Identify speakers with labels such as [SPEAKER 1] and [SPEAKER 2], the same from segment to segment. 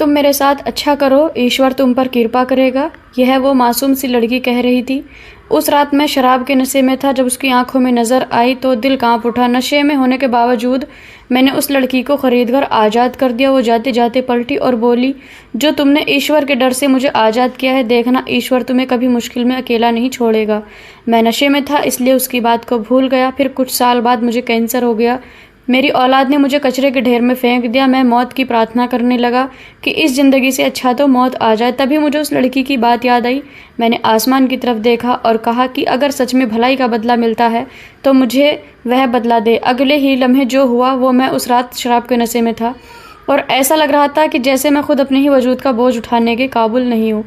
[SPEAKER 1] तुम मेरे साथ अच्छा करो, ईश्वर तुम पर कृपा करेगा। यह वो मासूम सी लड़की कह रही थी। उस रात मैं शराब के नशे में था। जब उसकी आंखों में नज़र आई तो दिल कांप उठा। नशे में होने के बावजूद मैंने उस लड़की को खरीदकर आज़ाद कर दिया। वो जाते जाते पलटी और बोली, जो तुमने ईश्वर के डर से मुझे आज़ाद किया है, देखना ईश्वर तुम्हें कभी मुश्किल में अकेला नहीं छोड़ेगा। मैं नशे में था इसलिए उसकी बात को भूल गया। फिर कुछ साल बाद मुझे कैंसर हो गया। मेरी औलाद ने मुझे कचरे के ढेर में फेंक दिया। मैं मौत की प्रार्थना करने लगा कि इस ज़िंदगी से अच्छा तो मौत आ जाए। तभी मुझे उस लड़की की बात याद आई। मैंने आसमान की तरफ देखा और कहा कि अगर सच में भलाई का बदला मिलता है तो मुझे वह बदला दे। अगले ही लम्हे जो हुआ वो मैं उस रात शराब के नशे में था और ऐसा लग रहा था कि जैसे मैं खुद अपने ही वजूद का बोझ उठाने के काबुल नहीं हूँ।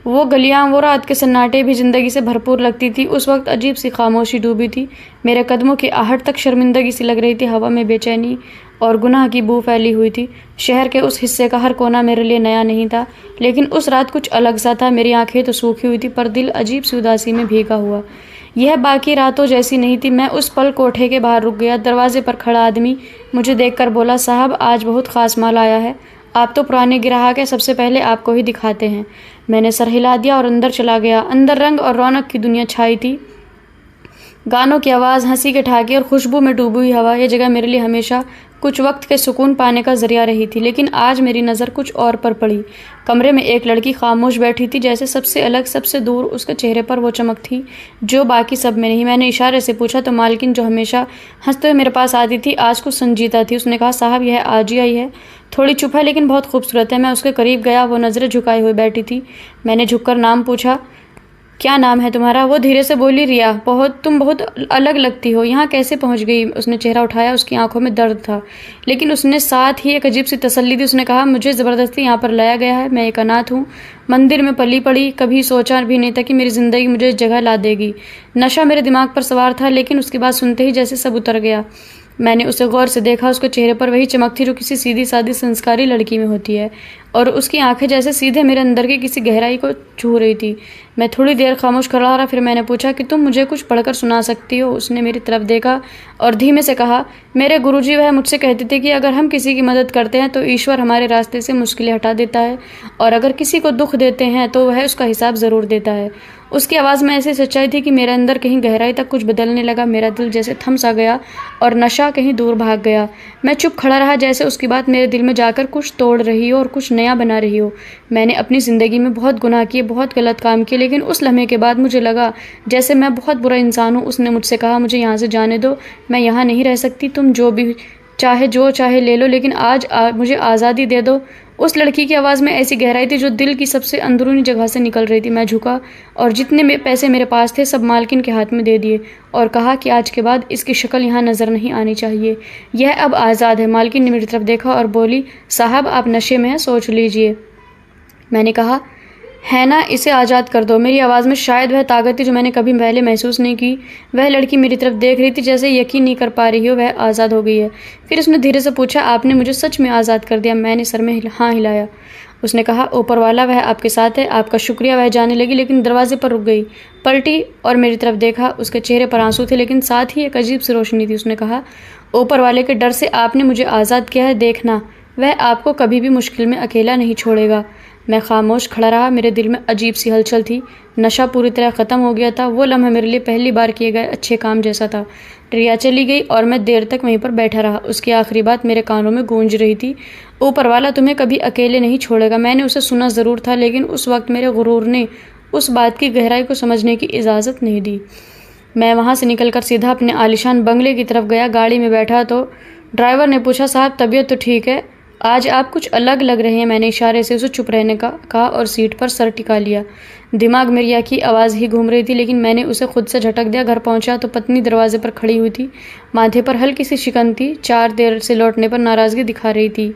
[SPEAKER 1] वो गलियां, वो रात के सन्नाटे भी ज़िंदगी से भरपूर लगती थी। उस वक्त अजीब सी खामोशी डूबी थी। मेरे कदमों की आहट तक शर्मिंदगी सी लग रही थी। हवा में बेचैनी और गुनाह की बू फैली हुई थी। शहर के उस हिस्से का हर कोना मेरे लिए नया नहीं था, लेकिन उस रात कुछ अलग सा था। मेरी आंखें तो सूखी हुई थी पर दिल अजीब सी उदासी में भीगा हुआ। यह बाकी रातों जैसी नहीं थी। मैं उस पल कोठे के बाहर रुक गया। दरवाजे पर खड़ा आदमी मुझे देखकर बोला, साहब आज बहुत ख़ास माल आया है। आप तो पुराने ग्राहक हैं, सबसे पहले आपको ही दिखाते हैं। मैंने सर हिला दिया और अंदर चला गया। अंदर रंग और रौनक की दुनिया छाई थी। गानों की आवाज़, हंसी के ठाके और खुशबू में डूबी हुई हवा। यह जगह मेरे लिए हमेशा कुछ वक्त के सुकून पाने का जरिया रही थी, लेकिन आज मेरी नज़र कुछ और पर पड़ी। कमरे में एक लड़की खामोश बैठी थी, जैसे सबसे अलग, सबसे दूर। उसके चेहरे पर वो चमक थी जो बाकी सब में नहीं। मैंने इशारे से पूछा तो मालकिन, जो हमेशा हंसते हुए मेरे पास आती थी, आज कुछ संजीदा थी। उसने कहा, साहब यह आज ही आई है, थोड़ी चुप है लेकिन बहुत खूबसूरत है। मैं उसके करीब गया। वो नज़रें झुकाए हुए बैठी थी। मैंने झुककर नाम पूछा, क्या नाम है तुम्हारा? वो धीरे से बोली, रिया। तुम बहुत अलग लगती हो, यहाँ कैसे पहुँच गई? उसने चेहरा उठाया। उसकी आंखों में दर्द था, लेकिन उसने साथ ही एक अजीब सी तसल्ली दी। उसने कहा, मुझे ज़बरदस्ती यहाँ पर लाया गया है। मैं एक अनाथ हूँ, मंदिर में पली पड़ी। कभी सोचा भी नहीं था कि मेरी ज़िंदगी मुझे इस जगह ला देगी। नशा मेरे दिमाग पर सवार था, लेकिन उसकी बात सुनते ही जैसे सब उतर गया। मैंने उसे गौर से देखा। उसके चेहरे पर वही चमक थी जो किसी सीधी सादी संस्कारी लड़की में होती है, और उसकी आंखें जैसे सीधे मेरे अंदर की किसी गहराई को छू रही थी। मैं थोड़ी देर खामोश खड़ा रहा। फिर मैंने पूछा कि तुम मुझे कुछ पढ़कर सुना सकती हो? उसने मेरी तरफ देखा और धीमे से कहा, मेरे गुरुजी वह मुझसे कहते थे कि अगर हम किसी की मदद करते हैं तो ईश्वर हमारे रास्ते से मुश्किलें हटा देता है, और अगर किसी को दुख देते हैं तो वह उसका हिसाब ज़रूर देता है। उसकी आवाज़ में ऐसी सच्चाई थी कि मेरे अंदर कहीं गहराई तक कुछ बदलने लगा। मेरा दिल जैसे थम सा गया और नशा कहीं दूर भाग गया। मैं चुप खड़ा रहा, जैसे उसकी बात मेरे दिल में जाकर कुछ तोड़ रही हो और कुछ नया बना रही हो। मैंने अपनी ज़िंदगी में बहुत गुनाह किए, बहुत गलत काम किए, लेकिन उस लम्हे के बाद मुझे लगा जैसे मैं बहुत बुरा इंसान हूँ। उसने मुझसे कहा, मुझे यहाँ से जाने दो, मैं यहाँ नहीं रह सकती। तुम जो चाहे ले लो, लेकिन आज मुझे आज़ादी दे दो। उस लड़की की आवाज़ में ऐसी गहराई थी जो दिल की सबसे अंदरूनी जगह से निकल रही थी। मैं झुका और जितने पैसे मेरे पास थे सब मालकिन के हाथ में दे दिए और कहा कि आज के बाद इसकी शक्ल यहाँ नज़र नहीं आनी चाहिए। यह अब आज़ाद है। मालकिन ने मेरी तरफ देखा और बोली, साहब आप नशे में हैं, सोच लीजिए। मैंने कहा, है ना, इसे आज़ाद कर दो। मेरी आवाज़ में शायद वह ताकत थी जो मैंने कभी पहले महसूस नहीं की। वह लड़की मेरी तरफ देख रही थी, जैसे यकीन नहीं कर पा रही हो वह आज़ाद हो गई है। फिर उसने धीरे से पूछा, आपने मुझे सच में आज़ाद कर दिया? मैंने सर में हाँ हिलाया। उसने कहा, ऊपर वाला वह आपके साथ है, आपका शुक्रिया। वह जाने लगी, लेकिन दरवाजे पर रुक गई, पलटी और मेरी तरफ देखा। उसके चेहरे पर आंसू थे, लेकिन साथ ही एक अजीब सी रोशनी थी। उसने कहा, ऊपर वाले के डर से आपने मुझे आज़ाद किया है, देखना वह आपको कभी भी मुश्किल में अकेला नहीं छोड़ेगा। मैं खामोश खड़ा रहा। मेरे दिल में अजीब सी हलचल थी। नशा पूरी तरह ख़त्म हो गया था। वो लम्हा मेरे लिए पहली बार किए गए अच्छे काम जैसा था। रिया चली गई और मैं देर तक वहीं पर बैठा रहा। उसकी आखिरी बात मेरे कानों में गूंज रही थी, ऊपर वाला तुम्हें कभी अकेले नहीं छोड़ेगा। मैंने उसे सुना ज़रूर था, लेकिन उस वक्त मेरे गुरूर ने उस बात की गहराई को समझने की इजाज़त नहीं दी। मैं वहाँ से निकलकर सीधा अपने आलीशान बंगले की तरफ गया। गाड़ी में बैठा तो ड्राइवर ने पूछा, साहब तबीयत तो ठीक है, आज आप कुछ अलग लग रहे हैं। मैंने इशारे से उसे चुप रहने का कहा और सीट पर सर टिका लिया। दिमाग में रिया की आवाज़ ही घूम रही थी, लेकिन मैंने उसे खुद से झटक दिया। घर पहुंचा तो पत्नी दरवाजे पर खड़ी हुई थी। माथे पर हल्की सी शिकन थी। 4 देर से लौटने पर नाराज़गी दिखा रही थी,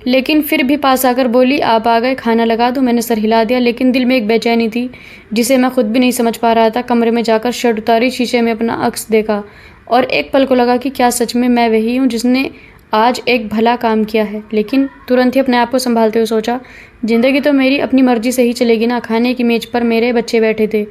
[SPEAKER 1] लेकिन फिर भी पास आकर बोली, आप आ गए, खाना लगा दूं? मैंने सर हिला दिया, लेकिन दिल में एक बेचैनी थी जिसे मैं खुद भी नहीं समझ पा रहा था। कमरे में जाकर शर्ट उतारी, शीशे में अपना अक्स देखा और एक पल को लगा कि क्या सच में मैं वही हूँ जिसने आज एक भला काम किया है। लेकिन तुरंत ही अपने आप को संभालते हुए सोचा, ज़िंदगी तो मेरी अपनी मर्जी से ही चलेगी ना। खाने की मेज़ पर मेरे बच्चे बैठे थे।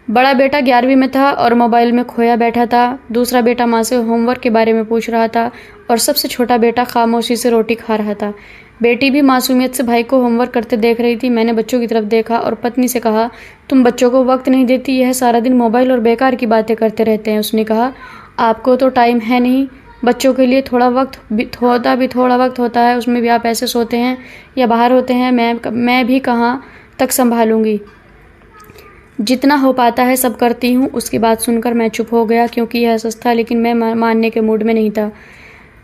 [SPEAKER 1] बड़ा बेटा 11वीं में था और मोबाइल में खोया बैठा था। दूसरा बेटा माँ से होमवर्क के बारे में पूछ रहा था और सबसे छोटा बेटा खामोशी से रोटी खा रहा था। बेटी भी मासूमियत से भाई को होमवर्क करते देख रही थी। मैंने बच्चों की तरफ देखा और पत्नी से कहा, तुम बच्चों को वक्त नहीं देती, यह सारा दिन मोबाइल और बेकार की बातें करते रहते हैं। उसने कहा, आपको तो टाइम है नहीं, बच्चों के लिए थोड़ा वक्त होता है, उसमें भी आप ऐसे सोते हैं या बाहर होते हैं। मैं भी कहाँ तक संभालूंगी, जितना हो पाता है सब करती हूँ। उसकी बात सुनकर मैं चुप हो गया, क्योंकि यह सच था, लेकिन मैं मानने के मूड में नहीं था।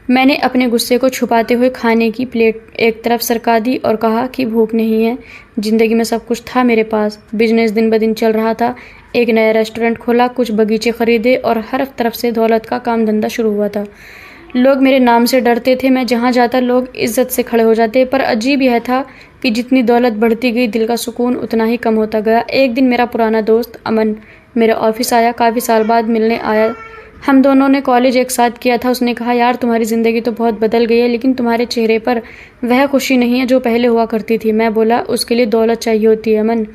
[SPEAKER 1] मैंने अपने गुस्से को छुपाते हुए खाने की प्लेट एक तरफ सरका दी और कहा कि भूख नहीं है। जिंदगी में सब कुछ था मेरे पास। बिजनेस दिन ब दिन चल रहा था। एक नया रेस्टोरेंट खोला, कुछ बगीचे खरीदे और हर तरफ से दौलत का काम धंधा शुरू हुआ था। लोग मेरे नाम से डरते थे, मैं जहाँ जाता लोग इज्जत से खड़े हो जाते। पर अजीब यह था कि जितनी दौलत बढ़ती गई, दिल का सुकून उतना ही कम होता गया। एक दिन मेरा पुराना दोस्त अमन मेरे ऑफिस आया, काफ़ी साल बाद मिलने आया। हम दोनों ने कॉलेज एक साथ किया था। उसने कहा, यार तुम्हारी ज़िंदगी तो बहुत बदल गई है, लेकिन तुम्हारे चेहरे पर वह खुशी नहीं है जो पहले हुआ करती थी। मैं बोला, उसके लिए दौलत चाहिए होती है अमन,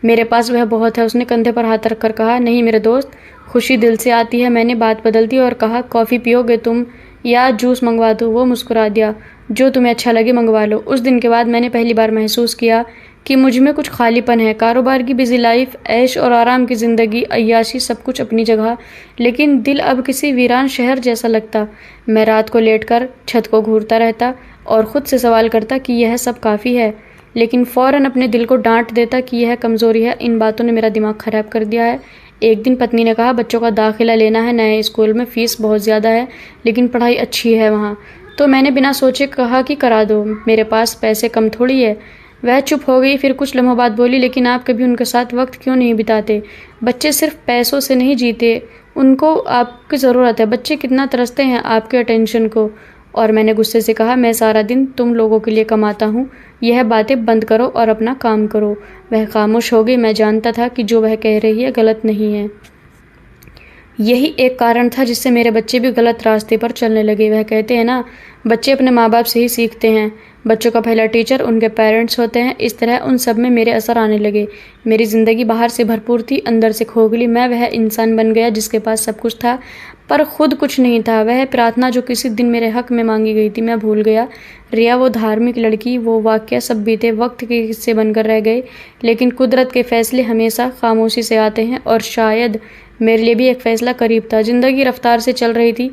[SPEAKER 1] मेरे पास वह बहुत है। उसने कंधे पर हाथ रखकर कहा, नहीं मेरे दोस्त, खुशी दिल से आती है। मैंने बात बदल दी और कहा, कॉफ़ी पियोगे तुम या जूस मंगवा दूँ? वो मुस्कुरा दिया, जो तुम्हें अच्छा लगे मंगवा लो। उस दिन के बाद मैंने पहली बार महसूस किया कि मुझ में कुछ खालीपन है। कारोबार की बिजी लाइफ, ऐश और आराम की ज़िंदगी, अय्याशी, सब कुछ अपनी जगह, लेकिन दिल अब किसी वीरान शहर जैसा लगता। मैं रात को लेटकर छत को घूरता रहता और ख़ुद से सवाल करता कि यह सब काफ़ी है, लेकिन फ़ौरन अपने दिल को डांट देता कि यह कमज़ोरी है। इन बातों ने मेरा दिमाग ख़राब कर दिया है। एक दिन पत्नी ने कहा, बच्चों का दाखिला लेना है नए स्कूल में, फ़ीस बहुत ज़्यादा है, लेकिन पढ़ाई अच्छी है वहाँ। तो मैंने बिना सोचे कहा कि करा दो, मेरे पास पैसे कम थोड़ी है। वह चुप हो गई, फिर कुछ लम्हों बाद बोली, लेकिन आप कभी उनके साथ वक्त क्यों नहीं बिताते? बच्चे सिर्फ पैसों से नहीं जीते, उनको आपकी ज़रूरत है। बच्चे कितना तरसते हैं आपके अटेंशन को। और मैंने गुस्से से कहा, मैं सारा दिन तुम लोगों के लिए कमाता हूँ, यह बातें बंद करो और अपना काम करो। वह खामोश हो गई। मैं जानता था कि जो वह कह रही है गलत नहीं है। यही एक कारण था जिससे मेरे बच्चे भी गलत रास्ते पर चलने लगे। वह कहते हैं ना, बच्चे अपने माँ बाप से ही सीखते हैं। बच्चों का पहला टीचर उनके पेरेंट्स होते हैं। इस तरह उन सब में मेरे असर आने लगे। मेरी ज़िंदगी बाहर से भरपूर थी, अंदर से खोखली। मैं वह इंसान बन गया जिसके पास सब कुछ था पर खुद कुछ नहीं था। वह प्रार्थना जो किसी दिन मेरे हक में मांगी गई थी, मैं भूल गया। रिया, वो धार्मिक लड़की, वो वाक़या, सब बीते वक्त के किस्से बनकर रह गए। लेकिन कुदरत के फैसले हमेशा खामोशी से आते हैं, और शायद मेरे लिए भी एक फ़ैसला करीब था। ज़िंदगी रफ्तार से चल रही थी।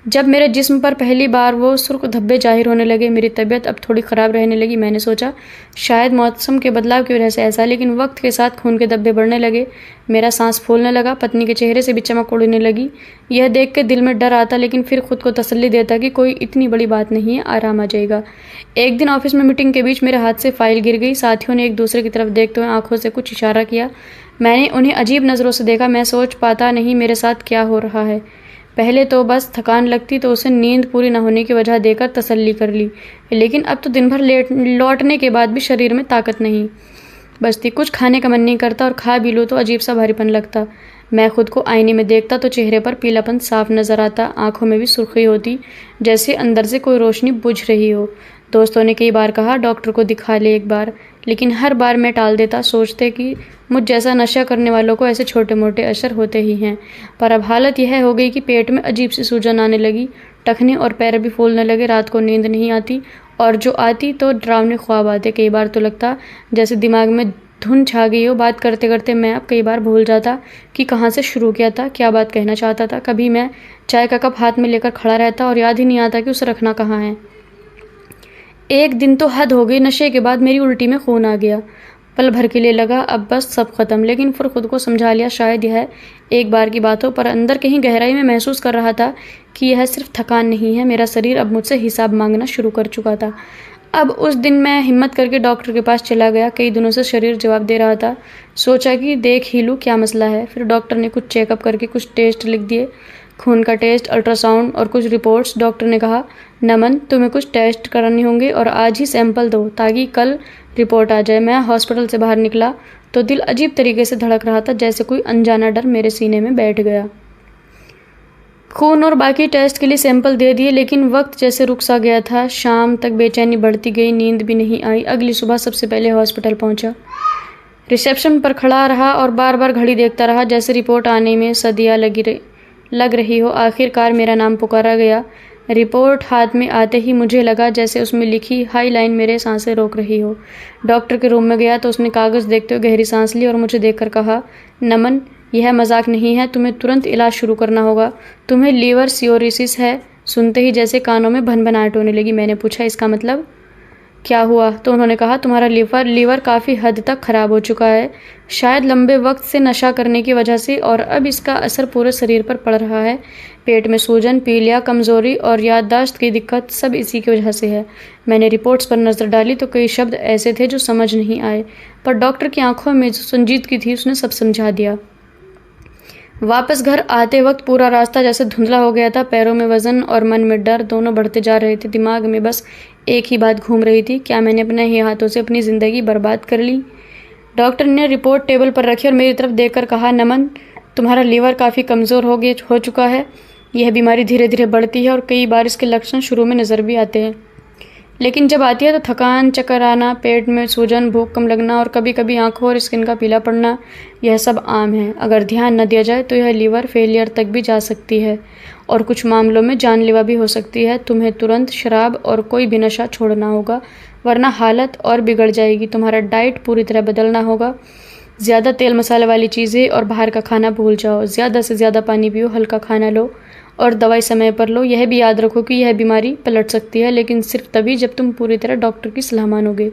[SPEAKER 1] जब मेरे जिस्म पर पहली बार वो सुर्ख धब्बे ज़ाहिर होने लगे, मेरी तबीयत अब थोड़ी ख़राब रहने लगी। मैंने सोचा शायद मौसम के बदलाव की वजह से ऐसा, लेकिन वक्त के साथ खून के धब्बे बढ़ने लगे। मेरा सांस फूलने लगा। पत्नी के चेहरे से भी चमक उड़ने लगी। यह देख के दिल में डर आता, लेकिन फिर खुद को तसल्ली देता कि कोई इतनी बड़ी बात नहीं है, आराम आ जाएगा। एक दिन ऑफिस में मीटिंग के बीच मेरे हाथ से फाइल गिर गई। साथियों ने एक दूसरे की तरफ देखते हुए आंखों से कुछ इशारा किया। मैंने उन्हें अजीब नज़रों से देखा। मैं सोच पाता नहीं मेरे साथ क्या हो रहा है। पहले तो बस थकान लगती तो उसे नींद पूरी न होने की वजह देकर तसल्ली कर ली, लेकिन अब तो दिन भर लौटने के बाद भी शरीर में ताकत नहीं बचती। कुछ खाने का मन नहीं करता और खा भी लूँ तो अजीब सा भारीपन लगता। मैं खुद को आईने में देखता तो चेहरे पर पीलापन साफ नज़र आता, आंखों में भी सुर्खी होती, जैसे अंदर से कोई रोशनी बुझ रही हो। दोस्तों ने कई बार कहा, डॉक्टर को दिखा ले एक बार, लेकिन हर बार मैं टाल देता, सोचते कि मुझ जैसा नशा करने वालों को ऐसे छोटे मोटे असर होते ही हैं। पर अब हालत यह हो गई कि पेट में अजीब सी सूजन आने लगी, टखने और पैर भी फूलने लगे। रात को नींद नहीं आती, और जो आती तो डरावने ख्वाब आते। कई बार तो लगता जैसे दिमाग में धुन छा गई हो। बात करते करते मैं अब कई बार भूल जाता कि कहाँ से शुरू किया था, क्या बात कहना चाहता था। कभी मैं चाय का कप हाथ में लेकर खड़ा रहता और याद ही नहीं आता कि उसे रखना कहाँ है। एक दिन तो हद हो गई, नशे के बाद मेरी उल्टी में खून आ गया। पल भर के लिए लगा अब बस सब खत्म, लेकिन फिर खुद को समझा लिया शायद यह एक बार की बात हो। पर अंदर कहीं गहराई में महसूस कर रहा था कि यह सिर्फ थकान नहीं है, मेरा शरीर अब मुझसे हिसाब मांगना शुरू कर चुका था। अब उस दिन मैं हिम्मत करके डॉक्टर के पास चला गया। कई दिनों से शरीर जवाब दे रहा था। सोचा कि देख ही लूँ क्या मसला है। फिर डॉक्टर ने कुछ चेकअप करके कुछ टेस्ट लिख दिए, खून का टेस्ट, अल्ट्रासाउंड और कुछ रिपोर्ट्स। डॉक्टर ने कहा, नमन, तुम्हें कुछ टेस्ट कराने होंगे और आज ही सैंपल दो ताकि कल रिपोर्ट आ जाए। मैं हॉस्पिटल से बाहर निकला तो दिल अजीब तरीके से धड़क रहा था, जैसे कोई अनजाना डर मेरे सीने में बैठ गया। खून और बाकी टेस्ट के लिए सैंपल दे दिए, लेकिन वक्त जैसे रुक सा गया था। शाम तक बेचैनी बढ़ती गई, नींद भी नहीं आई। अगली सुबह सबसे पहले हॉस्पिटल पहुंचा। रिसेप्शन पर खड़ा रहा और बार बार घड़ी देखता रहा, जैसे रिपोर्ट आने में सदियाँ लग रही हो। आखिरकार मेरा नाम पुकारा गया। रिपोर्ट हाथ में आते ही मुझे लगा जैसे उसमें लिखी हाई लाइन मेरे सांसें रोक रही हो। डॉक्टर के रूम में गया तो उसने कागज़ देखते हुए गहरी सांस ली और मुझे देखकर कहा, नमन, यह मजाक नहीं है, तुम्हें तुरंत इलाज शुरू करना होगा। तुम्हें लीवर सिरोसिस है। सुनते ही जैसे कानों में भनभनाहट होने लगी। मैंने पूछा, इसका मतलब क्या हुआ? तो उन्होंने कहा, तुम्हारा लीवर काफ़ी हद तक ख़राब हो चुका है, शायद लंबे वक्त से नशा करने की वजह से, और अब इसका असर पूरे शरीर पर पड़ रहा है। पेट में सूजन, पीलिया, कमज़ोरी और याददाश्त की दिक्कत सब इसी की वजह से है। मैंने रिपोर्ट्स पर नज़र डाली तो कई शब्द ऐसे थे जो समझ नहीं आए, पर डॉक्टर की आंखों में जो संजीदगी थी उसने सब समझा दिया। वापस घर आते वक्त पूरा रास्ता जैसे धुंधला हो गया था। पैरों में वजन और मन में डर दोनों बढ़ते जा रहे थे। दिमाग में बस एक ही बात घूम रही थी, क्या मैंने अपने ही हाथों से अपनी ज़िंदगी बर्बाद कर ली? डॉक्टर ने रिपोर्ट टेबल पर रखी और मेरी तरफ देखकर कहा, नमन, तुम्हारा लीवर काफ़ी कमज़ोर हो चुका है। यह बीमारी धीरे धीरे बढ़ती है और कई बार इसके लक्षण शुरू में नज़र भी आते हैं, लेकिन जब आती है तो थकान, चक्कर आना, पेट में सूजन, भूख कम लगना और कभी कभी आंखों और स्किन का पीला पड़ना, यह सब आम है। अगर ध्यान न दिया जाए तो यह लीवर फेलियर तक भी जा सकती है और कुछ मामलों में जानलेवा भी हो सकती है। तुम्हें तुरंत शराब और कोई भी नशा छोड़ना होगा, वरना हालत और बिगड़ जाएगी। तुम्हारा डाइट पूरी तरह बदलना होगा। ज़्यादा तेल मसाले वाली चीज़ें और बाहर का खाना भूल जाओ। ज़्यादा से ज़्यादा पानी पियो, हल्का खाना लो और दवाई समय पर लो। यह भी याद रखो कि यह बीमारी पलट सकती है, लेकिन सिर्फ तभी जब तुम पूरी तरह डॉक्टर की सलाह मानोगे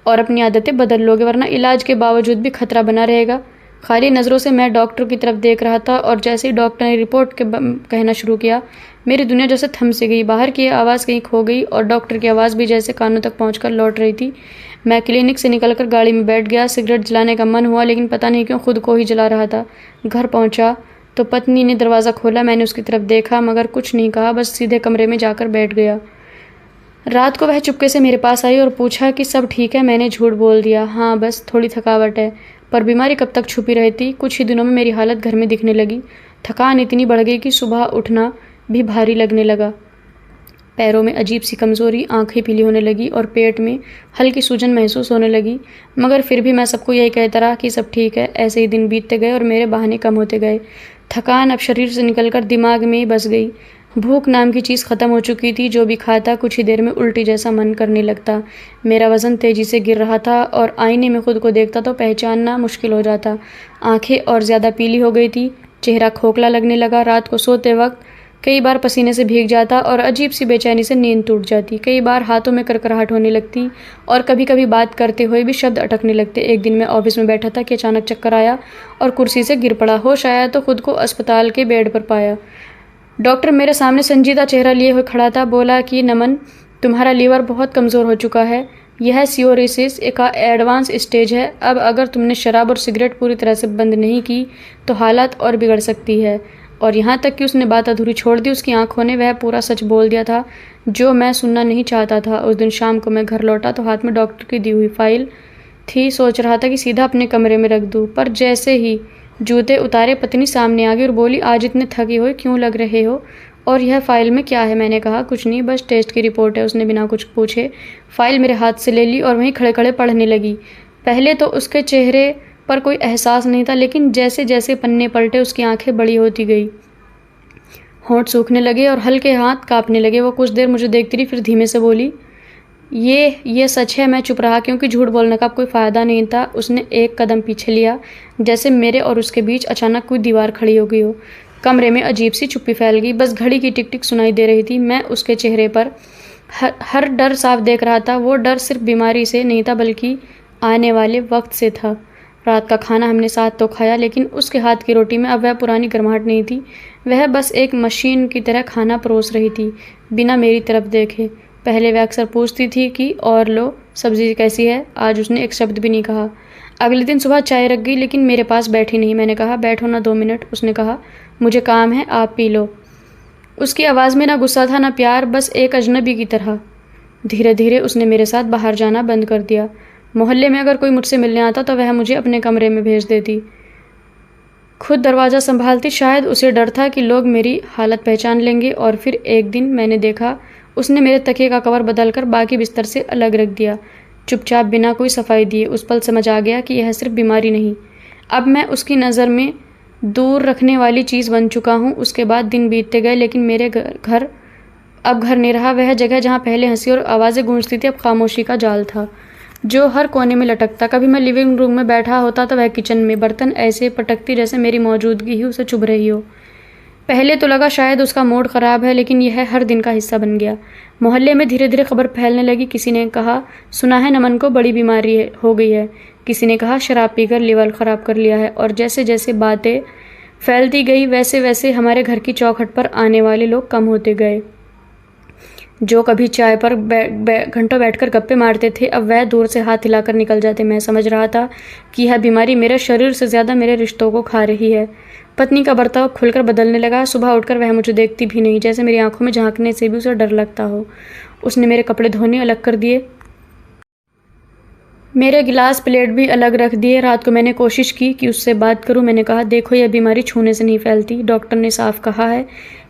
[SPEAKER 1] और अपनी आदतें बदल लोगे, वरना इलाज के बावजूद भी खतरा बना रहेगा। खाली नज़रों से मैं डॉक्टर की तरफ देख रहा था और जैसे ही डॉक्टर ने रिपोर्ट कहना शुरू किया, मेरी दुनिया जैसे थम सी गई। बाहर की आवाज़ कहीं खो गई और डॉक्टर की आवाज़ भी जैसे कानों तक पहुंचकर लौट रही थी। मैं क्लिनिक से निकलकर गाड़ी में बैठ गया। सिगरेट जलाने का मन हुआ, लेकिन पता नहीं क्यों खुद को ही जला रहा था। घर पहुंचा तो पत्नी ने दरवाज़ा खोला। मैंने उसकी तरफ देखा मगर कुछ नहीं कहा, बस सीधे कमरे में जाकर बैठ गया। रात को वह चुपके से मेरे पास आई और पूछा कि सब ठीक है। मैंने झूठ बोल दिया, हाँ बस थोड़ी थकावट है। पर बीमारी कब तक छुपी रहती? कुछ ही दिनों में मेरी हालत घर में दिखने लगी। थकान इतनी बढ़ गई कि सुबह उठना भी भारी लगने लगा। पैरों में अजीब सी कमज़ोरी, आंखें पीली होने लगी और पेट में हल्की सूजन महसूस होने लगी। मगर फिर भी मैं सबको यही कहता रहा कि सब ठीक है। ऐसे ही दिन बीतते गए और मेरे बहाने कम होते गए। थकान अब शरीर से निकलकर दिमाग में ही बस गई। भूख नाम की चीज़ ख़त्म हो चुकी थी। जो भी खाता कुछ ही देर में उल्टी जैसा मन करने लगता। मेरा वज़न तेज़ी से गिर रहा था और आईने में खुद को देखता तो पहचानना मुश्किल हो जाता। आंखें और ज़्यादा पीली हो गई थी। चेहरा खोखला लगने लगा। रात को सोते वक्त कई बार पसीने से भीग जाता और अजीब सी बेचैनी से नींद टूट जाती। कई बार हाथों में करकराहट होने लगती और कभी कभी बात करते हुए भी शब्द अटकने लगते। एक दिन मैं ऑफिस में बैठा था कि अचानक चक्कर आया और कुर्सी से गिर पड़ा। होश आया तो खुद को अस्पताल के बेड पर पाया। डॉक्टर मेरे सामने संजीदा चेहरा लिए हुए खड़ा था। बोला कि नमन, तुम्हारा लीवर बहुत कमज़ोर हो चुका है। यह सिरोसिस का एडवांस स्टेज है। अब अगर तुमने शराब और सिगरेट पूरी तरह से बंद नहीं की तो हालत और बिगड़ सकती है। और यहाँ तक कि उसने बात अधूरी छोड़ दी। उसकी आंखों ने वह पूरा सच बोल दिया था जो मैं सुनना नहीं चाहता था। उस दिन शाम को मैं घर लौटा तो हाथ में डॉक्टर की दी हुई फाइल थी। सोच रहा था कि सीधा अपने कमरे में रख दूँ, पर जैसे ही जूते उतारे पत्नी सामने आ गई और बोली, आज इतने थके हुए क्यों लग रहे हो और यह फ़ाइल में क्या है? मैंने कहा, कुछ नहीं, बस टेस्ट की रिपोर्ट है। उसने बिना कुछ पूछे फ़ाइल मेरे हाथ से ले ली और वहीं खड़े खड़े पढ़ने लगी। पहले तो उसके चेहरे पर कोई एहसास नहीं था, लेकिन जैसे जैसे पन्ने पलटे उसकी आंखें बड़ी होती गई, होंठ सूखने लगे और हल्के हाथ कांपने लगे। वो कुछ देर मुझे देखती रही, फिर धीमे से बोली, ये सच है। मैं चुप रहा क्योंकि झूठ बोलने का कोई फ़ायदा नहीं था। उसने एक कदम पीछे लिया, जैसे मेरे और उसके बीच अचानक कोई दीवार खड़ी हो गई हो। कमरे में अजीब सी चुप्पी फैल गई। बस घड़ी की टिक टिक सुनाई दे रही थी। मैं उसके चेहरे पर हर डर साफ देख रहा था। वो डर सिर्फ बीमारी से नहीं था, बल्कि आने वाले वक्त से था। रात का खाना हमने साथ तो खाया, लेकिन उसके हाथ की रोटी में अब वह पुरानी गर्माहट नहीं थी। वह बस एक मशीन की तरह खाना परोस रही थी, बिना मेरी तरफ देखे। पहले वह अक्सर पूछती थी कि और लो, सब्ज़ी कैसी है। आज उसने एक शब्द भी नहीं कहा। अगले दिन सुबह चाय रख गई, लेकिन मेरे पास बैठी नहीं। मैंने कहा, बैठो ना 2 मिनट। उसने कहा, मुझे काम है, आप पी लो। उसकी आवाज़ में ना गुस्सा था ना प्यार, बस एक अजनबी की तरह। धीरे धीरे उसने मेरे साथ बाहर जाना बंद कर दिया। मोहल्ले में अगर कोई मुझसे मिलने आता तो वह मुझे अपने कमरे में भेज देती, खुद दरवाज़ा संभालती। शायद उसे डर था कि लोग मेरी हालत पहचान लेंगे। और फिर एक दिन मैंने देखा, उसने मेरे तकिए का कवर बदलकर बाकी बिस्तर से अलग रख दिया, चुपचाप, बिना कोई सफाई दिए। उस पल समझ आ गया कि यह सिर्फ बीमारी नहीं, अब मैं उसकी नज़र में दूर रखने वाली चीज़ बन चुका हूँ। उसके बाद दिन बीतते गए, लेकिन मेरे घर अब घर नहीं रहा। वह जगह जहाँ पहले हंसी और आवाज़ें गूंजती थी अब खामोशी का जाल था जो हर कोने में लटकता। कभी मैं लिविंग रूम में बैठा होता तो वह किचन में बर्तन ऐसे पटकती जैसे मेरी मौजूदगी ही उसे चुभ रही हो। पहले तो लगा शायद उसका मूड ख़राब है, लेकिन यह हर दिन का हिस्सा बन गया। मोहल्ले में धीरे धीरे खबर फैलने लगी। किसी ने कहा सुना है नमन को बड़ी बीमारी हो गई है, किसी ने कहा शराब पीकर लिवर ख़राब कर लिया है। और जैसे जैसे बातें फैलती गई वैसे वैसे हमारे घर की चौखट पर आने वाले लोग कम होते गए। जो कभी चाय पर घंटों बैठकर गप्पे मारते थे अब वह दूर से हाथ हिलाकर निकल जाते। मैं समझ रहा था कि यह बीमारी मेरे शरीर से ज़्यादा मेरे रिश्तों को खा रही है। पत्नी का बर्ताव खुलकर बदलने लगा। सुबह उठकर वह मुझे देखती भी नहीं, जैसे मेरी आंखों में झांकने से भी उसे डर लगता हो। उसने मेरे कपड़े धोने अलग कर दिए, मेरे गिलास प्लेट भी अलग रख दिए। रात को मैंने कोशिश की कि उससे बात करूं। मैंने कहा देखो यह बीमारी छूने से नहीं फैलती, डॉक्टर ने साफ कहा है।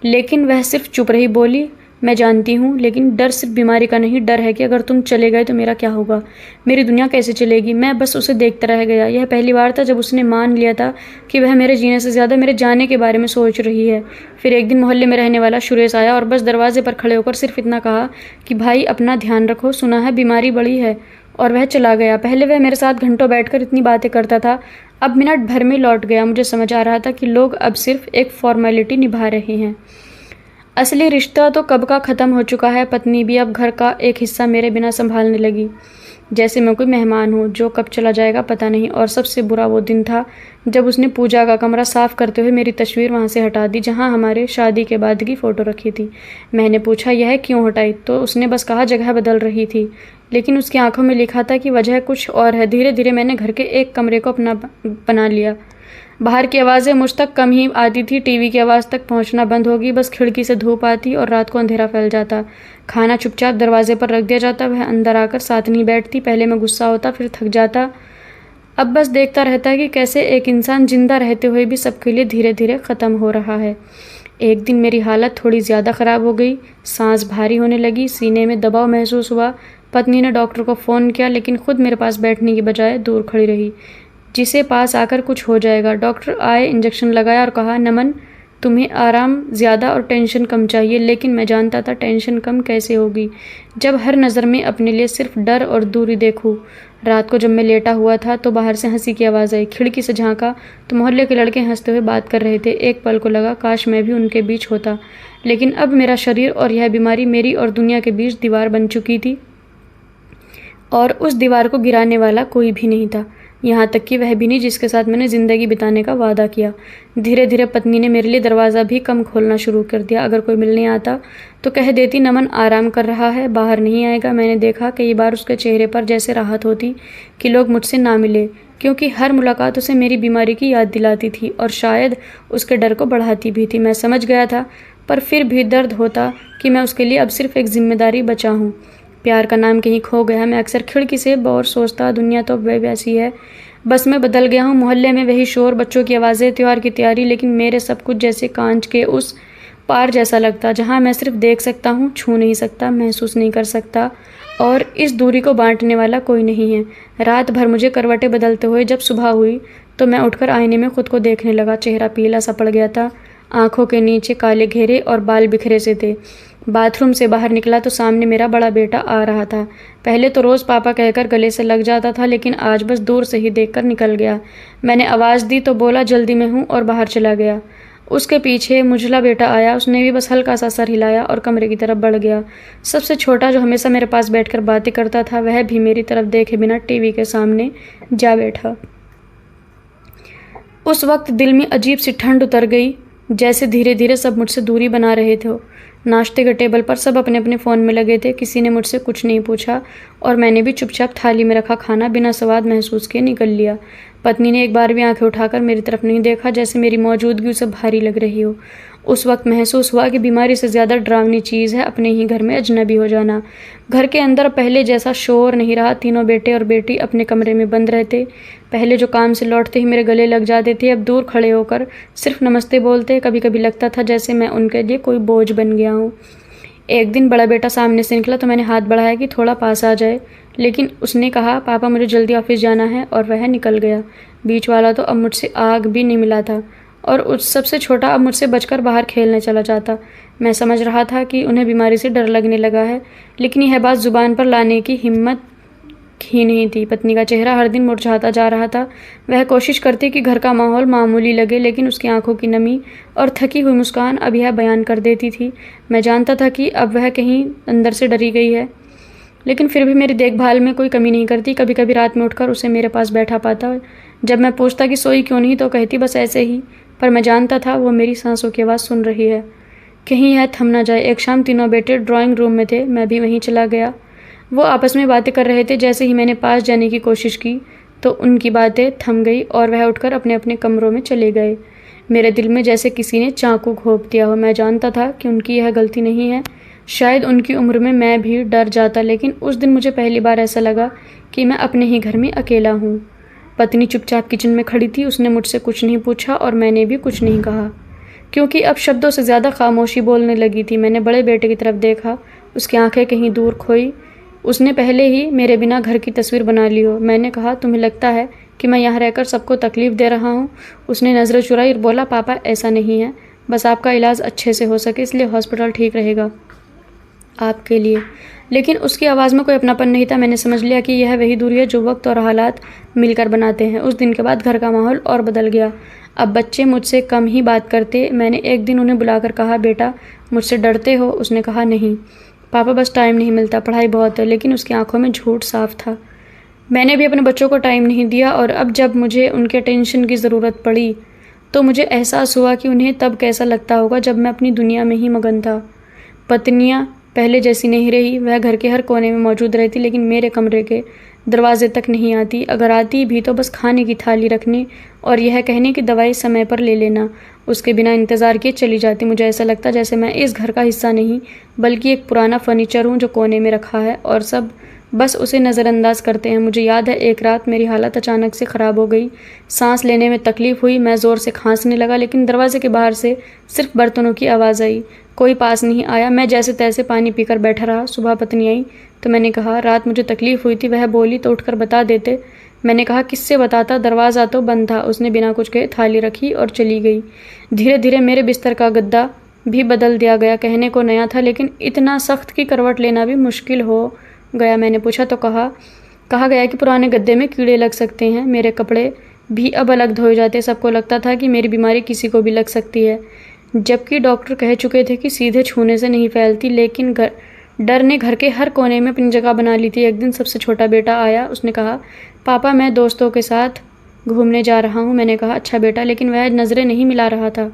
[SPEAKER 1] लेकिन वह सिर्फ चुप रही। बोली मैं जानती हूँ, लेकिन डर सिर्फ बीमारी का नहीं, डर है कि अगर तुम चले गए तो मेरा क्या होगा, मेरी दुनिया कैसे चलेगी। मैं बस उसे देखता रह गया। यह पहली बार था जब उसने मान लिया था कि वह मेरे जीने से ज़्यादा मेरे जाने के बारे में सोच रही है। फिर एक दिन मोहल्ले में रहने वाला सुरेश आया और बस दरवाजे पर खड़े होकर सिर्फ इतना कहा कि भाई अपना ध्यान रखो, सुना है बीमारी बड़ी है, और वह चला गया। पहले वह मेरे साथ घंटों बैठकर इतनी बातें करता था, अब मिनट भर में लौट गया। मुझे समझ आ रहा था कि लोग अब सिर्फ एक फॉर्मेलिटी निभा रहे हैं, असली रिश्ता तो कब का ख़त्म हो चुका है। पत्नी भी अब घर का एक हिस्सा मेरे बिना संभालने लगी, जैसे मैं कोई मेहमान हूँ जो कब चला जाएगा पता नहीं। और सबसे बुरा वो दिन था जब उसने पूजा का कमरा साफ़ करते हुए मेरी तस्वीर वहाँ से हटा दी जहाँ हमारे शादी के बाद की फ़ोटो रखी थी। मैंने पूछा यह क्यों हटाई, तो उसने बस कहा जगह बदल रही थी, लेकिन उसकी आंखों में लिखा था कि वजह कुछ और है। धीरे धीरे मैंने घर के एक कमरे को अपना बना लिया। बाहर की आवाज़ें मुझ तक कम ही आती थी, टीवी की आवाज़ तक पहुंचना बंद होगी। बस खिड़की से धूप आती और रात को अंधेरा फैल जाता। खाना चुपचाप दरवाजे पर रख दिया जाता। वह अंदर आकर साथ नहीं बैठती। पहले मैं गुस्सा होता, फिर थक जाता। अब बस देखता रहता कि कैसे एक इंसान जिंदा रहते हुए भी सबके लिए धीरे धीरे ख़त्म हो रहा है। एक दिन मेरी हालत थोड़ी ज़्यादा ख़राब हो गई, सांस भारी होने लगी, सीने में दबाव महसूस हुआ। पत्नी ने डॉक्टर को फ़ोन किया, लेकिन खुद मेरे पास बैठने की बजाय दूर खड़ी रही, जिसे पास आकर कुछ हो जाएगा। डॉक्टर आए, इंजेक्शन लगाया और कहा नमन तुम्हें आराम ज़्यादा और टेंशन कम चाहिए। लेकिन मैं जानता था टेंशन कम कैसे होगी जब हर नज़र में अपने लिए सिर्फ डर और दूरी देखूं। रात को जब मैं लेटा हुआ था तो बाहर से हंसी की आवाज़ आई। खिड़की से झांका तो मोहल्ले के लड़के हंसते हुए बात कर रहे थे। एक पल को लगा काश मैं भी उनके बीच होता, लेकिन अब मेरा शरीर और यह बीमारी मेरी और दुनिया के बीच दीवार बन चुकी थी, और उस दीवार को गिराने वाला कोई भी नहीं था, यहाँ तक कि वह भी नहीं जिसके साथ मैंने ज़िंदगी बिताने का वादा किया। धीरे धीरे पत्नी ने मेरे लिए दरवाज़ा भी कम खोलना शुरू कर दिया। अगर कोई मिलने आता तो कह देती नमन आराम कर रहा है, बाहर नहीं आएगा। मैंने देखा कई बार उसके चेहरे पर जैसे राहत होती कि लोग मुझसे ना मिले, क्योंकि हर मुलाकात उसे मेरी बीमारी की याद दिलाती थी और शायद उसके डर को बढ़ाती भी थी। मैं समझ गया था, पर फिर भी दर्द होता कि मैं उसके लिए अब सिर्फ एक जिम्मेदारी बचा हूँ। प्यार का नाम कहीं खो गया। मैं अक्सर खिड़की से बाहर सोचता दुनिया तो वैसी है, बस मैं बदल गया हूँ। मोहल्ले में वही शोर, बच्चों की आवाज़ें, त्यौहार की तैयारी, लेकिन मेरे सब कुछ जैसे कांच के उस पार जैसा लगता, जहाँ मैं सिर्फ देख सकता हूँ, छू नहीं सकता, महसूस नहीं कर सकता, और इस दूरी को बांटने वाला कोई नहीं है। रात भर मुझे करवटें बदलते हुए जब सुबह हुई तो मैं उठकर आईने में खुद को देखने लगा। चेहरा पीला सा पड़ गया था, आंखों के नीचे काले घेरे और बाल बिखरे से थे। बाथरूम से बाहर निकला तो सामने मेरा बड़ा बेटा आ रहा था। पहले तो रोज़ पापा कहकर गले से लग जाता था, लेकिन आज बस दूर से ही देखकर निकल गया। मैंने आवाज़ दी तो बोला जल्दी में हूँ और बाहर चला गया। उसके पीछे मुझला बेटा आया, उसने भी बस हल्का सा सर हिलाया और कमरे की तरफ बढ़ गया। सबसे छोटा जो हमेशा मेरे पास बैठकर बातें करता था वह भी मेरी तरफ देखे बिना टीवी के सामने जा बैठा। उस वक्त दिल में अजीब सी ठंड उतर गई, जैसे धीरे धीरे सब मुझसे दूरी बना रहे थे। नाश्ते के टेबल पर सब अपने अपने फ़ोन में लगे थे। किसी ने मुझसे कुछ नहीं पूछा और मैंने भी चुपचाप थाली में रखा खाना बिना स्वाद महसूस किए निगल लिया। पत्नी ने एक बार भी आंखें उठाकर मेरी तरफ नहीं देखा, जैसे मेरी मौजूदगी उसे भारी लग रही हो। उस वक्त महसूस हुआ कि बीमारी से ज़्यादा डरावनी चीज़ है अपने ही घर में अजनबी हो जाना। घर के अंदर पहले जैसा शोर नहीं रहा। तीनों बेटे और बेटी अपने कमरे में बंद रहते। पहले जो काम से लौटते ही मेरे गले लग जाते थे, अब दूर खड़े होकर सिर्फ नमस्ते बोलते। कभी कभी लगता था जैसे मैं उनके लिए कोई बोझ बन गया हूँ। एक दिन बड़ा बेटा सामने से निकला तो मैंने हाथ बढ़ाया कि थोड़ा पास आ जाए, लेकिन उसने कहा पापा मुझे जल्दी ऑफिस जाना है, और वह निकल गया। बीच वाला तो अब मुझसे आग भी नहीं मिला था। और उस सबसे छोटा अब मुझसे बचकर बाहर खेलने चला जाता। मैं समझ रहा था कि उन्हें बीमारी से डर लगने लगा है, लेकिन यह बात जुबान पर लाने की हिम्मत ही नहीं थी। पत्नी का चेहरा हर दिन मुरझाता जा रहा था। वह कोशिश करती कि घर का माहौल मामूली लगे, लेकिन उसकी आंखों की नमी और थकी हुई मुस्कान अब यह बयान कर देती थी। मैं जानता था कि अब वह कहीं अंदर से डरी गई है, लेकिन फिर भी मेरी देखभाल में कोई कमी नहीं करती। कभी कभी रात में उठकर उसे मेरे पास बैठा पाता। जब मैं पूछता कि सोई क्यों नहीं, तो कहती बस ऐसे ही। पर मैं जानता था वो मेरी सांसों की आवाज़ सुन रही है, कहीं यह थम ना जाए। एक शाम तीनों बेटे ड्राइंग रूम में थे, मैं भी वहीं चला गया। वो आपस में बातें कर रहे थे। जैसे ही मैंने पास जाने की कोशिश की तो उनकी बातें थम गई और वह उठकर अपने अपने कमरों में चले गए। मेरे दिल में जैसे किसी ने चाकू घोंप दिया हो। मैं जानता था कि उनकी यह गलती नहीं है। शायद उनकी उम्र में मैं भी डर जाता, लेकिन उस दिन मुझे पहली बार ऐसा लगा कि मैं अपने ही घर में अकेला हूँ। पत्नी चुपचाप किचन में खड़ी थी। उसने मुझसे कुछ नहीं पूछा और मैंने भी कुछ नहीं कहा, क्योंकि अब शब्दों से ज़्यादा खामोशी बोलने लगी थी। मैंने बड़े बेटे की तरफ देखा। उसकी आंखें कहीं दूर खोई। उसने पहले ही मेरे बिना घर की तस्वीर बना ली हो। मैंने कहा, तुम्हें लगता है कि मैं यहाँ रहकर सबको तकलीफ़ दे रहा हूँ? उसने नज़रें चुराई और बोला, पापा ऐसा नहीं है, बस आपका इलाज अच्छे से हो सके इसलिए हॉस्पिटल ठीक रहेगा आपके लिए। लेकिन उसकी आवाज़ में कोई अपनापन नहीं था। मैंने समझ लिया कि यह वही दूरी है जो वक्त और हालात मिलकर बनाते हैं। उस दिन के बाद घर का माहौल और बदल गया। अब बच्चे मुझसे कम ही बात करते। मैंने एक दिन उन्हें बुलाकर कहा, बेटा मुझसे डरते हो? उसने कहा, नहीं पापा, बस टाइम नहीं मिलता, पढ़ाई बहुत है। लेकिन उसकी आंखों में झूठ साफ था। मैंने भी अपने बच्चों को टाइम नहीं दिया, और अब जब मुझे उनके अटेंशन की ज़रूरत पड़ी तो मुझे एहसास हुआ कि उन्हें तब कैसा लगता होगा जब मैं अपनी दुनिया में ही मगन था। पत्नियाँ पहले जैसी नहीं रही। वह घर के हर कोने में मौजूद रहती, लेकिन मेरे कमरे के दरवाजे तक नहीं आती। अगर आती भी तो बस खाने की थाली रखने और यह कहने की दवाई समय पर ले लेना। उसके बिना इंतज़ार किए चली जाती। मुझे ऐसा लगता जैसे मैं इस घर का हिस्सा नहीं, बल्कि एक पुराना फर्नीचर हूँ जो कोने में रखा है और सब बस उसे नज़रअंदाज करते हैं। मुझे याद है एक रात मेरी हालत अचानक से ख़राब हो गई। सांस लेने में तकलीफ़ हुई। मैं ज़ोर से खांसने लगा, लेकिन दरवाजे के बाहर से सिर्फ बर्तनों की आवाज़ आई। कोई पास नहीं आया। मैं जैसे तैसे पानी पीकर बैठा रहा। सुबह पत्नी आई तो मैंने कहा, रात मुझे तकलीफ़ हुई थी। वह बोली, तो उठकर बता देते। मैंने कहा, किससे बताता, दरवाज़ा तो बंद था। उसने बिना कुछ कहे थाली रखी और चली गई। धीरे धीरे मेरे बिस्तर का गद्दा भी बदल दिया गया। कहने को नया था, लेकिन इतना सख्त की करवट लेना भी मुश्किल हो गया। मैंने पूछा तो कहा गया कि पुराने गद्दे में कीड़े लग सकते हैं। मेरे कपड़े भी अब अलग धोए जाते। सबको लगता था कि मेरी बीमारी किसी को भी लग सकती है, जबकि डॉक्टर कह चुके थे कि सीधे छूने से नहीं फैलती। लेकिन डर ने घर के हर कोने में अपनी जगह बना ली थी। एक दिन सबसे छोटा बेटा आया। उसने कहा, पापा मैं दोस्तों के साथ घूमने जा रहा हूँ। मैंने कहा, अच्छा बेटा, लेकिन वह नज़रें नहीं मिला रहा था।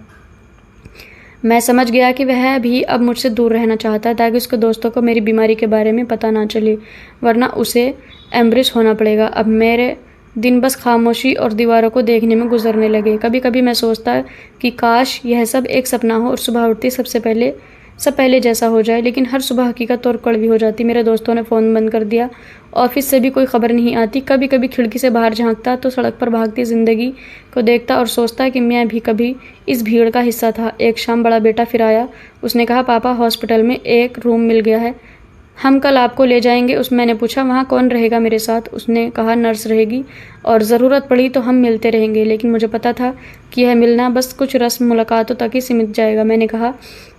[SPEAKER 1] मैं समझ गया कि वह भी अब मुझसे दूर रहना चाहता है, ताकि उसके दोस्तों को मेरी बीमारी के बारे में पता ना चले, वरना उसे एम्ब्रेस होना पड़ेगा। अब मेरे दिन बस खामोशी और दीवारों को देखने में गुजरने लगे। कभी कभी मैं सोचता कि काश यह सब एक सपना हो और सुबह उठती सब पहले जैसा हो जाए, लेकिन हर सुबह हकीकत और कड़वी हो जाती। मेरे दोस्तों ने फ़ोन बंद कर दिया। ऑफिस से भी कोई खबर नहीं आती। कभी कभी खिड़की से बाहर झांकता तो सड़क पर भागती ज़िंदगी को देखता और सोचता कि मैं भी कभी इस भीड़ का हिस्सा था। एक शाम बड़ा बेटा फिर आया। उसने कहा, पापा हॉस्पिटल में एक रूम मिल गया है, हम कल आपको ले जाएंगे। मैंने पूछा, वहाँ कौन रहेगा मेरे साथ? उसने कहा, नर्स रहेगी और ज़रूरत पड़ी तो हम मिलते रहेंगे। लेकिन मुझे पता था कि यह मिलना बस कुछ रस्म मुलाकातों तक ही सीमित जाएगा। मैंने कहा,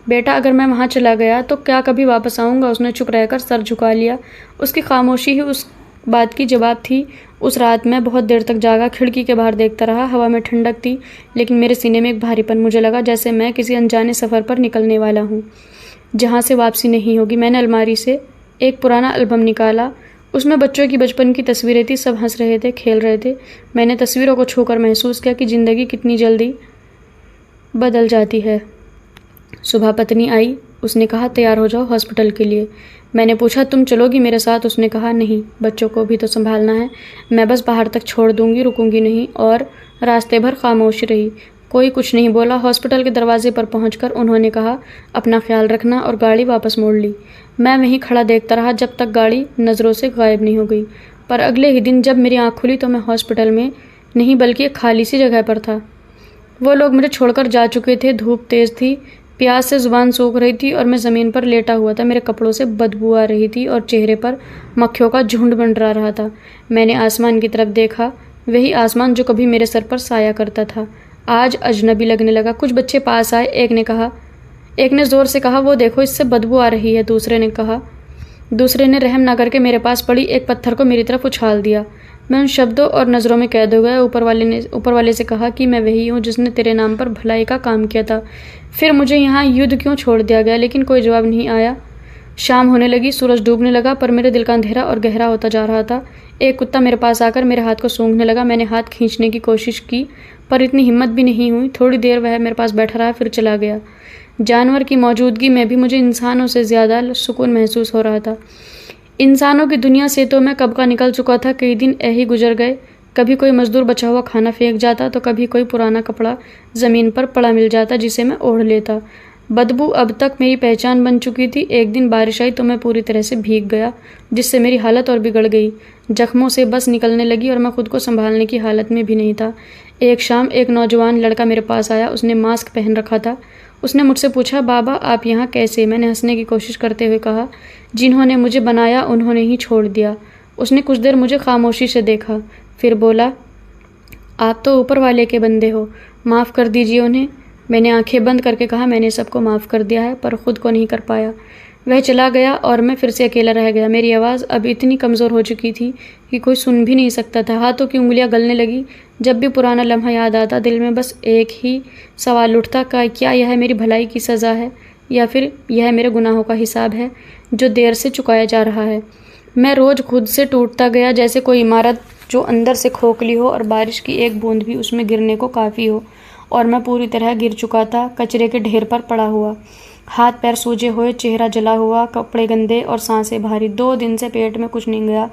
[SPEAKER 1] बेटा अगर मैं वहाँ चला गया तो क्या कभी वापस आऊँगा? उसने चुप रहकर सर झुका लिया। उसकी खामोशी ही उस बात की जवाब थी। उस रात मैं बहुत देर तक जागा। खिड़की के बाहर देखता रहा। हवा में ठंडक थी, लेकिन मेरे सीने में एक भारीपन। मुझे लगा जैसे मैं किसी अनजाने सफ़र पर निकलने वाला हूँ, जहाँ से वापसी नहीं होगी। मैंने अलमारी से एक पुराना एल्बम निकाला। उसमें बच्चों की बचपन की तस्वीरें थी। सब हंस रहे थे, खेल रहे थे। मैंने तस्वीरों को छूकर महसूस किया कि ज़िंदगी कितनी जल्दी बदल जाती है। सुबह पत्नी आई। उसने कहा, तैयार हो जाओ हॉस्पिटल के लिए। मैंने पूछा, तुम चलोगी मेरे साथ? उसने कहा, नहीं, बच्चों को भी तो संभालना है। मैं बस बाहर तक छोड़ दूंगी, रुकूंगी नहीं। और रास्ते भर खामोश रही। कोई कुछ नहीं बोला। हॉस्पिटल के दरवाजे पर पहुंचकर उन्होंने कहा, अपना ख्याल रखना, और गाड़ी वापस मोड़ ली। मैं वहीं खड़ा देखता रहा जब तक गाड़ी नज़रों से गायब नहीं हो गई। पर अगले ही दिन जब मेरी आँख खुली तो मैं हॉस्पिटल में नहीं, बल्कि एक खाली सी जगह पर था। वो लोग मुझे छोड़कर जा चुके थे। धूप तेज़ थी, प्यास से ज़ुबान सूख रही थी और मैं ज़मीन पर लेटा हुआ था। मेरे कपड़ों से बदबू आ रही थी और चेहरे पर मक्खियों का झुंड मंडरा रहा था। मैंने आसमान की तरफ देखा, वही आसमान जो कभी मेरे सर पर साया करता था। आज अजनबी लगने लगा। कुछ बच्चे पास आए। एक ने ज़ोर से कहा, वो देखो इससे बदबू आ रही है। दूसरे ने रहम ना करके मेरे पास पड़ी एक पत्थर को मेरी तरफ उछाल दिया। मैं उन शब्दों और नज़रों में कैद हो गया। ऊपर वाले से कहा कि मैं वही हूँ जिसने तेरे नाम पर भलाई का काम किया था। फिर मुझे यहाँ युद्ध क्यों छोड़ दिया गया? लेकिन कोई जवाब नहीं आया। शाम होने लगी, सूरज डूबने लगा, पर मेरे दिल का अंधेरा और गहरा होता जा रहा था। एक कुत्ता मेरे पास आकर मेरे हाथ को सूंघने लगा। मैंने हाथ खींचने की कोशिश की, पर इतनी हिम्मत भी नहीं हुई। थोड़ी देर वह मेरे पास बैठा रहा, फिर चला गया। जानवर की मौजूदगी में भी मुझे इंसानों से ज़्यादा सुकून महसूस हो रहा था। इंसानों की दुनिया से तो मैं कब का निकल चुका था। कई दिन ऐसे गुजर गए। कभी कोई मजदूर बचा हुआ खाना फेंक जाता, तो कभी कोई पुराना कपड़ा ज़मीन पर पड़ा मिल जाता जिसे मैं ओढ़ लेता। बदबू अब तक मेरी पहचान बन चुकी थी। एक दिन बारिश आई तो मैं पूरी तरह से भीग गया, जिससे मेरी हालत और बिगड़ गई। जख्मों से बस निकलने लगी और मैं खुद को संभालने की हालत में भी नहीं था। एक शाम एक नौजवान लड़का मेरे पास आया। उसने मास्क पहन रखा था। उसने मुझसे पूछा, बाबा आप यहाँ कैसे? मैंने हंसने की कोशिश करते हुए कहा, जिन्होंने मुझे बनाया उन्होंने ही छोड़ दिया। उसने कुछ देर मुझे खामोशी से देखा, फिर बोला, आप तो ऊपर वाले के बंदे हो, माफ़ कर दीजिए उन्हें। मैंने आंखें बंद करके कहा, मैंने सबको माफ़ कर दिया है, पर खुद को नहीं कर पाया। वह चला गया और मैं फिर से अकेला रह गया। मेरी आवाज़ अब इतनी कमज़ोर हो चुकी थी कि कोई सुन भी नहीं सकता था। हाथों की उंगलियां गलने लगी। जब भी पुराना लम्हा याद आता, दिल में बस एक ही सवाल उठता, क्या यह मेरी भलाई की सज़ा है, या फिर यह मेरे गुनाहों का हिसाब है जो देर से चुकाया जा रहा है। मैं रोज़ खुद से टूटता गया, जैसे कोई इमारत जो अंदर से खोखली हो और बारिश की एक बूंद भी उसमें गिरने को काफ़ी हो। और मैं पूरी तरह गिर चुका था, कचरे के ढेर पर पड़ा हुआ, हाथ पैर सूजे हुए, चेहरा जला हुआ, कपड़े गंदे और सांसें भारी। 2 दिन से पेट में कुछ नहीं गया।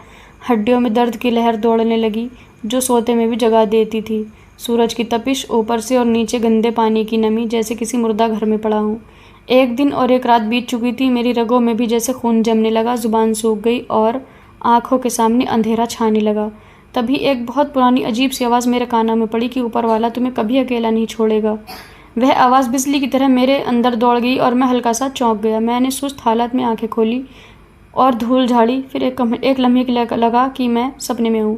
[SPEAKER 1] हड्डियों में दर्द की लहर दौड़ने लगी जो सोते में भी जगा देती थी। सूरज की तपिश, ऊपर से और नीचे गंदे पानी की नमी, जैसे किसी मुर्दा घर में पड़ा हूँ। एक दिन और एक रात बीत चुकी थी। मेरी रगों में भी जैसे खून जमने लगा, जुबान सूख गई और आंखों के सामने अंधेरा छाने लगा। तभी एक बहुत पुरानी अजीब सी आवाज़ मेरे कानों में पड़ी कि ऊपर वाला तुम्हें कभी अकेला नहीं छोड़ेगा। वह आवाज़ बिजली की तरह मेरे अंदर दौड़ गई और मैं हल्का सा चौंक गया। मैंने सुस्त हालत में आंखें खोली और धूल झाड़ी। फिर एक लम्हे के लिए लगा कि मैं सपने में हूँ।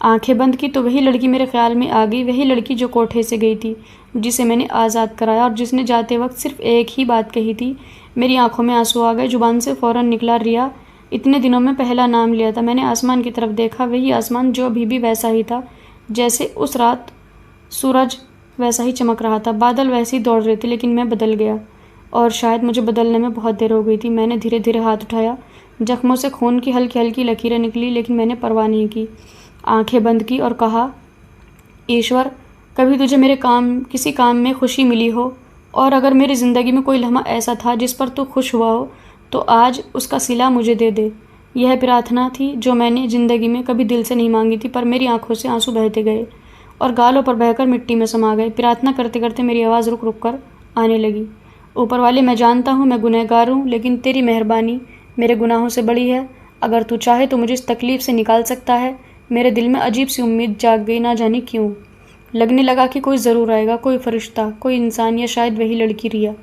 [SPEAKER 1] आंखें बंद की तो वही लड़की मेरे ख्याल में आ गई, वही लड़की जो कोठे से गई थी, जिसे मैंने आज़ाद कराया और जिसने जाते वक्त सिर्फ एक ही बात कही थी। मेरी आंखों में आंसू आ गए। जुबान से फ़ौरन निकला, रिया। इतने दिनों में पहला नाम लिया था। मैंने आसमान की तरफ देखा, वही आसमान जो अभी भी वैसा ही था जैसे उस रात। सूरज वैसा ही चमक रहा था, बादल वैसे ही दौड़ रहे थे, लेकिन मैं बदल गया, और शायद मुझे बदलने में बहुत देर हो गई थी। मैंने धीरे धीरे हाथ उठाया। जख्मों से खून की हल्की हल्की लकीरें निकली, लेकिन मैंने परवाह नहीं की। आंखें बंद की और कहा, ईश्वर, कभी तुझे मेरे किसी काम में खुशी मिली हो, और अगर मेरी ज़िंदगी में कोई लम्हा ऐसा था जिस पर तू खुश हुआ हो, तो आज उसका सिला मुझे दे दे। यह प्रार्थना थी जो मैंने ज़िंदगी में कभी दिल से नहीं मांगी थी, पर मेरी आंखों से आंसू बहते गए और गालों पर बहकर मिट्टी में समा गए। प्रार्थना करते करते मेरी आवाज़ रुक रुक कर आने लगी। ऊपर वाले, मैं जानता हूँ मैं गुनहगार हूँ, लेकिन तेरी मेहरबानी मेरे गुनाहों से बड़ी है। अगर तू चाहे तो मुझे इस तकलीफ़ से निकाल सकता है। मेरे दिल में अजीब सी उम्मीद जाग गई, ना जाने क्यों। लगने लगा कि कोई ज़रूर आएगा, कोई फरिश्ता, कोई इंसान, या शायद वही लड़की रिया।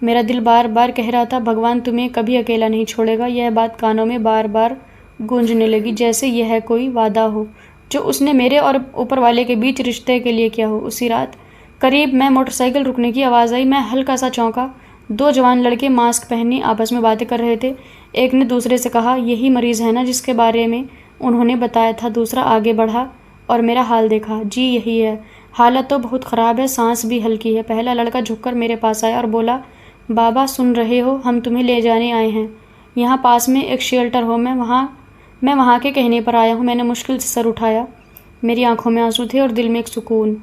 [SPEAKER 1] मेरा दिल बार बार कह रहा था, भगवान तुम्हें कभी अकेला नहीं छोड़ेगा। यह बात कानों में बार बार गूंजने लगी, जैसे यह कोई वादा हो जो उसने मेरे और ऊपर वाले के बीच रिश्ते के लिए किया हो। उसी रात करीब मैं मोटरसाइकिल रुकने की आवाज़ आई। मैं हल्का सा चौंका। 2 जवान लड़के मास्क पहने आपस में बातें कर रहे थे। एक ने दूसरे से कहा, यही मरीज़ है ना जिसके बारे में उन्होंने बताया था। दूसरा आगे बढ़ा और मेरा हाल देखा। जी यही है। हालत तो बहुत ख़राब है, सांस भी हल्की है। पहला लड़का झुककर मेरे पास आया और बोला, बाबा सुन रहे हो, हम तुम्हें ले जाने आए हैं। यहाँ पास में एक शेल्टर होम है, मैं वहाँ के कहने पर आया हूँ। मैंने मुश्किल से सर उठाया। मेरी आंखों में आंसू थे और दिल में एक सुकून।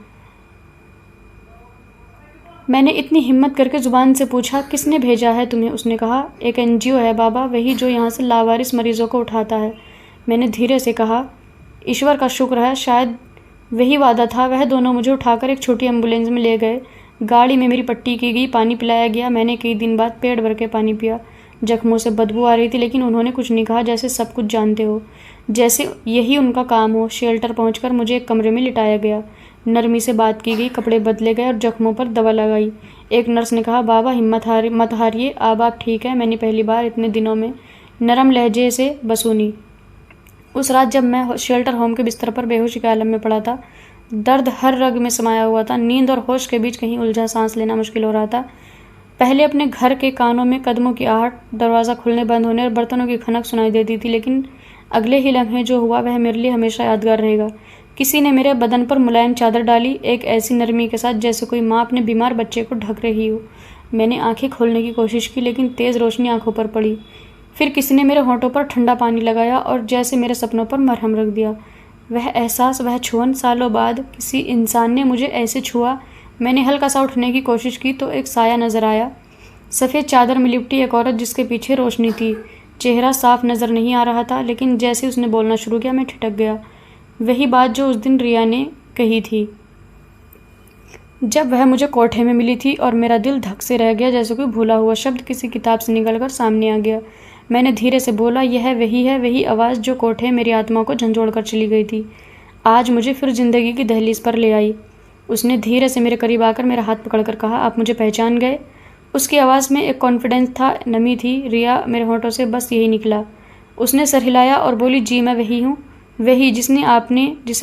[SPEAKER 1] मैंने इतनी हिम्मत करके ज़ुबान से पूछा, किसने भेजा है तुम्हें? उसने कहा, एक NGO है बाबा, वही जो यहाँ से लावारिस मरीज़ों को उठाता है। मैंने धीरे से कहा, ईश्वर का शुक्र है, शायद वही वादा था। वह दोनों मुझे उठाकर एक छोटी एम्बुलेंस में ले गए। गाड़ी में मेरी पट्टी की गई, पानी पिलाया गया। मैंने कई दिन बाद पेट भर के पानी पिया। जख्मों से बदबू आ रही थी, लेकिन उन्होंने कुछ नहीं कहा, जैसे सब कुछ जानते हो, जैसे यही उनका काम हो। शेल्टर पहुंचकर मुझे एक कमरे में लिटाया गया। नरमी से बात की गई, कपड़े बदले गए और जख्मों पर दवा लगाई। एक नर्स ने कहा, बाबा हिम्मत मत हारिए, अब आप ठीक है। मैंने पहली बार इतने दिनों में नरम लहजे से बसूनी। उस रात जब मैं शेल्टर होम के बिस्तर पर बेहोशी के आलम में पड़ा था, दर्द हर रग में समाया हुआ था। नींद और होश के बीच कहीं उलझा सांस लेना मुश्किल हो रहा था। पहले अपने घर के कानों में कदमों की आहट, दरवाज़ा खुलने बंद होने और बर्तनों की खनक सुनाई देती थी, लेकिन अगले ही लम्हे जो हुआ वह मेरे लिए हमेशा यादगार रहेगा। किसी ने मेरे बदन पर मुलायम चादर डाली, एक ऐसी नरमी के साथ जैसे कोई माँ अपने बीमार बच्चे को ढक रही हो। मैंने आंखें खोलने की कोशिश की, लेकिन तेज़ रोशनी आंखों पर पड़ी। फिर किसी ने मेरे होंठों पर ठंडा पानी लगाया और जैसे मेरे सपनों पर मरहम रख दिया। वह एहसास, वह छुअन, सालों बाद किसी इंसान ने मुझे ऐसे छुआ। मैंने हल्का सा उठने की कोशिश की तो एक साया नज़र आया। सफ़ेद चादर में लिपटी एक औरत जिसके पीछे रोशनी थी। चेहरा साफ नज़र नहीं आ रहा था, लेकिन जैसे उसने बोलना शुरू किया मैं ठिठक गया। वही बात जो उस दिन रिया ने कही थी जब वह मुझे कोठे में मिली थी, और मेरा दिल धक से रह गया जैसे कोई भूला हुआ शब्द किसी किताब से निकलकर सामने आ गया। मैंने धीरे से बोला, यह वही है, वही आवाज़ जो कोठे मेरी आत्मा को झंझोड़ कर चली गई थी, आज मुझे फिर ज़िंदगी की दहलीज पर ले आई। उसने धीरे से मेरे करीब आकर मेरा हाथ पकड़कर कहा, आप मुझे पहचान गए? उसकी आवाज़ में एक कॉन्फिडेंस था, नमी थी। रिया, मेरे होंठों से बस यही निकला। उसने सर हिलाया और बोली, जी मैं वही हूँ, वही जिसे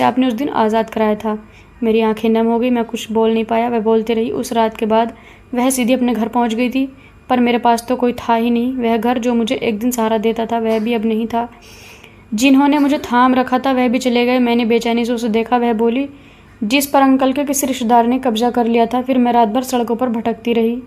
[SPEAKER 1] आपने उस दिन आज़ाद कराया था। मेरी आंखें नम हो गई, मैं कुछ बोल नहीं पाया। वह बोलती रही। उस रात के बाद वह सीधी अपने घर पहुंच गई थी, पर मेरे पास तो कोई था ही नहीं। वह घर जो मुझे एक दिन सहारा देता था वह भी अब नहीं था। जिन्होंने मुझे थाम रखा था वह भी चले गए। मैंने बेचैनी से उसे देखा। वह बोली, जिस पर अंकल के किसी रिश्तेदार ने कब्जा कर लिया था। फिर मैं रात भर सड़कों पर भटकती रही।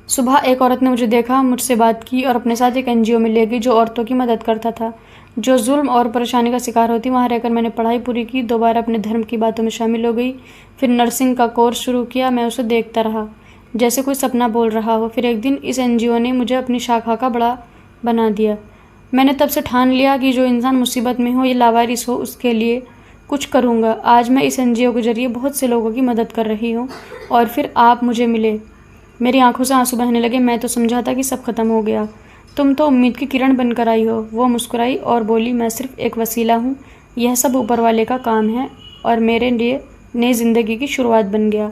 [SPEAKER 1] सुबह एक औरत ने मुझे देखा, मुझसे बात की और अपने साथ एक एनजीओ में ले गई जो औरतों की मदद करता था जो जुल्म और परेशानी का शिकार होती। वहाँ रहकर मैंने पढ़ाई पूरी की, दोबारा अपने धर्म की बातों में शामिल हो गई। फिर नर्सिंग का कोर्स शुरू किया। मैं उसे देखता रहा जैसे कोई सपना बोल रहा हो। फिर एक दिन इस एनजीओ ने मुझे अपनी शाखा का बड़ा बना दिया। मैंने तब से ठान लिया कि जो इंसान मुसीबत में हो या लावारिस हो उसके लिए कुछ करूँगा। आज मैं इस एनजीओ के जरिए बहुत से लोगों की मदद कर रही हूँ। और फिर आप मुझे मिले। मेरी आंखों से आंसू बहने लगे। मैं तो समझा था कि सब खत्म हो गया, तुम तो उम्मीद की किरण बनकर आई हो। वो मुस्कुराई और बोली, मैं सिर्फ एक वसीला हूँ, यह सब ऊपर वाले का काम है और मेरे लिए नई ज़िंदगी की शुरुआत बन गया।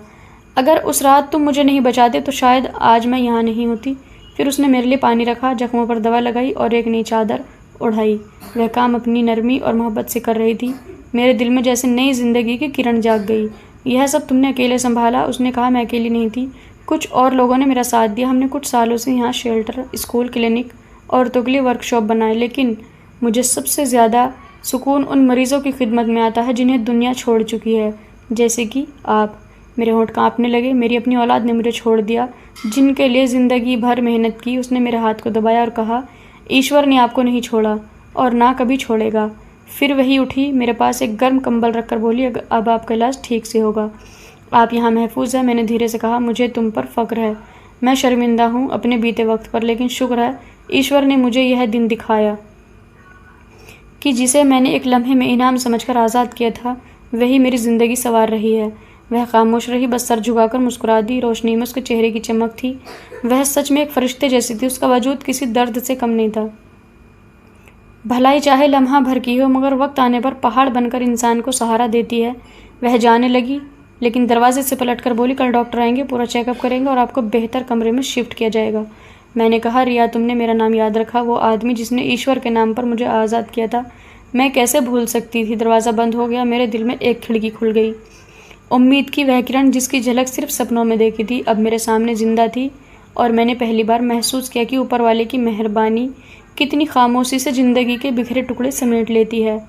[SPEAKER 1] अगर उस रात तुम मुझे नहीं बचाते तो शायद आज मैं यहाँ नहीं होती। फिर उसने मेरे लिए पानी रखा, जख्मों पर दवा लगाई और एक नई चादर उड़ाई। वह काम अपनी नरमी और मोहब्बत से कर रही थी। मेरे दिल में जैसे नई ज़िंदगी की किरण जाग गई। यह सब तुमने अकेले संभाला? उसने कहा, मैं अकेली नहीं थी, कुछ और लोगों ने मेरा साथ दिया। हमने कुछ सालों से यहाँ शेल्टर, स्कूल, क्लिनिक, औरतों के लिए वर्कशॉप बनाए। लेकिन मुझे सबसे ज़्यादा सुकून उन मरीज़ों की खिदमत में आता है जिन्हें दुनिया छोड़ चुकी है, जैसे कि आप। मेरे होंठ कांपने लगे। मेरी अपनी औलाद ने मुझे छोड़ दिया, जिनके लिए ज़िंदगी भर मेहनत की। उसने मेरे हाथ को दबाया और कहा, ईश्वर ने आपको नहीं छोड़ा और ना कभी छोड़ेगा। फिर वही उठी, मेरे पास एक गर्म कंबल रखकर बोली, अब आपका इलाज ठीक से होगा, आप यहाँ महफूज हैं। मैंने धीरे से कहा, मुझे तुम पर फ़ख्र है। मैं शर्मिंदा हूँ अपने बीते वक्त पर, लेकिन शुक्र है ईश्वर ने मुझे यह दिन दिखाया कि जिसे मैंने एक लम्हे में इनाम समझकर आज़ाद किया था वही मेरी ज़िंदगी संवार रही है। वह खामोश रही, बस सर झुकाकर मुस्कुरा दी। रोशनी में उसके चेहरे की चमक थी। वह सच में एक फरिश्ते जैसी थी। उसका वजूद किसी दर्द से कम नहीं था। भलाई चाहे लम्हा भर की हो, मगर वक्त आने पर पहाड़ बनकर इंसान को सहारा देती है। वह जाने लगी, लेकिन दरवाजे से पलटकर बोली, कल डॉक्टर आएंगे, पूरा चेकअप करेंगे और आपको बेहतर कमरे में शिफ्ट किया जाएगा। मैंने कहा, रिया, तुमने मेरा नाम याद रखा, वो आदमी जिसने ईश्वर के नाम पर मुझे आज़ाद किया था। मैं कैसे भूल सकती थी। दरवाज़ा बंद हो गया। मेरे दिल में एक खिड़की खुल गई। उम्मीद की वह किरण जिसकी झलक सिर्फ सपनों में देखी थी अब मेरे सामने जिंदा थी। और मैंने पहली बार महसूस किया कि ऊपर वाले की मेहरबानी कितनी खामोशी से ज़िंदगी के बिखरे टुकड़े समेट लेती है।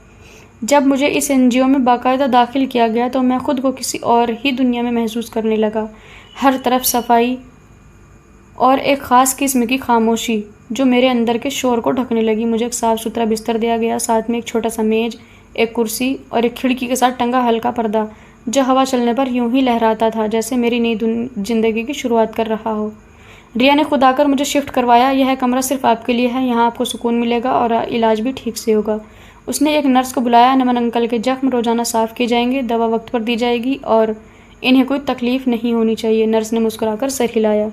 [SPEAKER 1] जब मुझे इस एनजीओ में बाकायदा दाखिल किया गया तो मैं खुद को किसी और ही दुनिया में महसूस करने लगा। हर तरफ सफाई और एक ख़ास किस्म की खामोशी जो मेरे अंदर के शोर को ढकने लगी। मुझे एक साफ़ सुथरा बिस्तर दिया गया, साथ में एक छोटा सा मेज़, एक कुर्सी और एक खिड़की के साथ टंगा हल्का पर्दा जो हवा चलने पर यूं ही लहराता था जैसे मेरी नई ज़िंदगी की शुरुआत कर रहा हो। रिया ने खुद आकर मुझे शिफ्ट करवाया। यह कमरा सिर्फ आपके लिए है, यहाँ आपको सुकून मिलेगा और इलाज भी ठीक से होगा। उसने एक नर्स को बुलाया। नमन अंकल के जख्म रोज़ाना साफ़ किए जाएंगे, दवा वक्त पर दी जाएगी और इन्हें कोई तकलीफ़ नहीं होनी चाहिए। नर्स ने मुस्कुराकर सर हिलाया।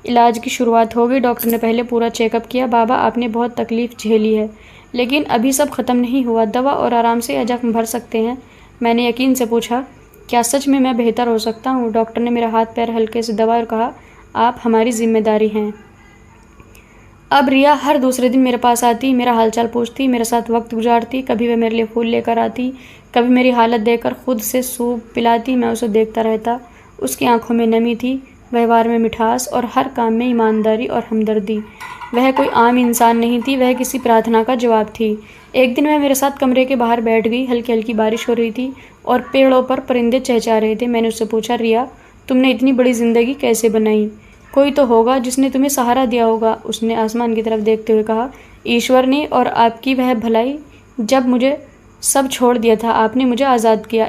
[SPEAKER 1] इलाज की शुरुआत हो गई। डॉक्टर ने पहले पूरा चेकअप किया। बाबा, आपने बहुत तकलीफ़ झेली है, लेकिन अभी सब ख़त्म नहीं हुआ। दवा और आराम से यह जख्म भर सकते हैं। मैंने यकीन से पूछा, क्या सच में मैं बेहतर हो सकता हूँ? डॉक्टर ने मेरा हाथ पैर हल्के से दबाया और कहा, आप हमारी जिम्मेदारी हैं। अब रिया हर दूसरे दिन मेरे पास आती, मेरा हालचाल पूछती, मेरे साथ वक्त गुजारती। कभी वह मेरे लिए फूल लेकर आती, कभी मेरी हालत देखकर खुद से सूप पिलाती, मैं उसे देखता रहता। उसकी आंखों में नमी थी, व्यवहार में मिठास और हर काम में ईमानदारी और हमदर्दी। वह कोई आम इंसान नहीं थी, वह किसी प्रार्थना का जवाब थी। एक दिन वह मेरे साथ कमरे के बाहर बैठ गई। हल्की हल्की बारिश हो रही थी और पेड़ों पर परिंदे चहचहा रहे थे। मैंने उससे पूछा, रिया, तुमने इतनी बड़ी जिंदगी कैसे बनाई? कोई तो होगा जिसने तुम्हें सहारा दिया होगा। उसने आसमान की तरफ देखते हुए कहा, ईश्वर ने, और आपकी वह भलाई। जब मुझे सब छोड़ दिया था, आपने मुझे आज़ाद किया।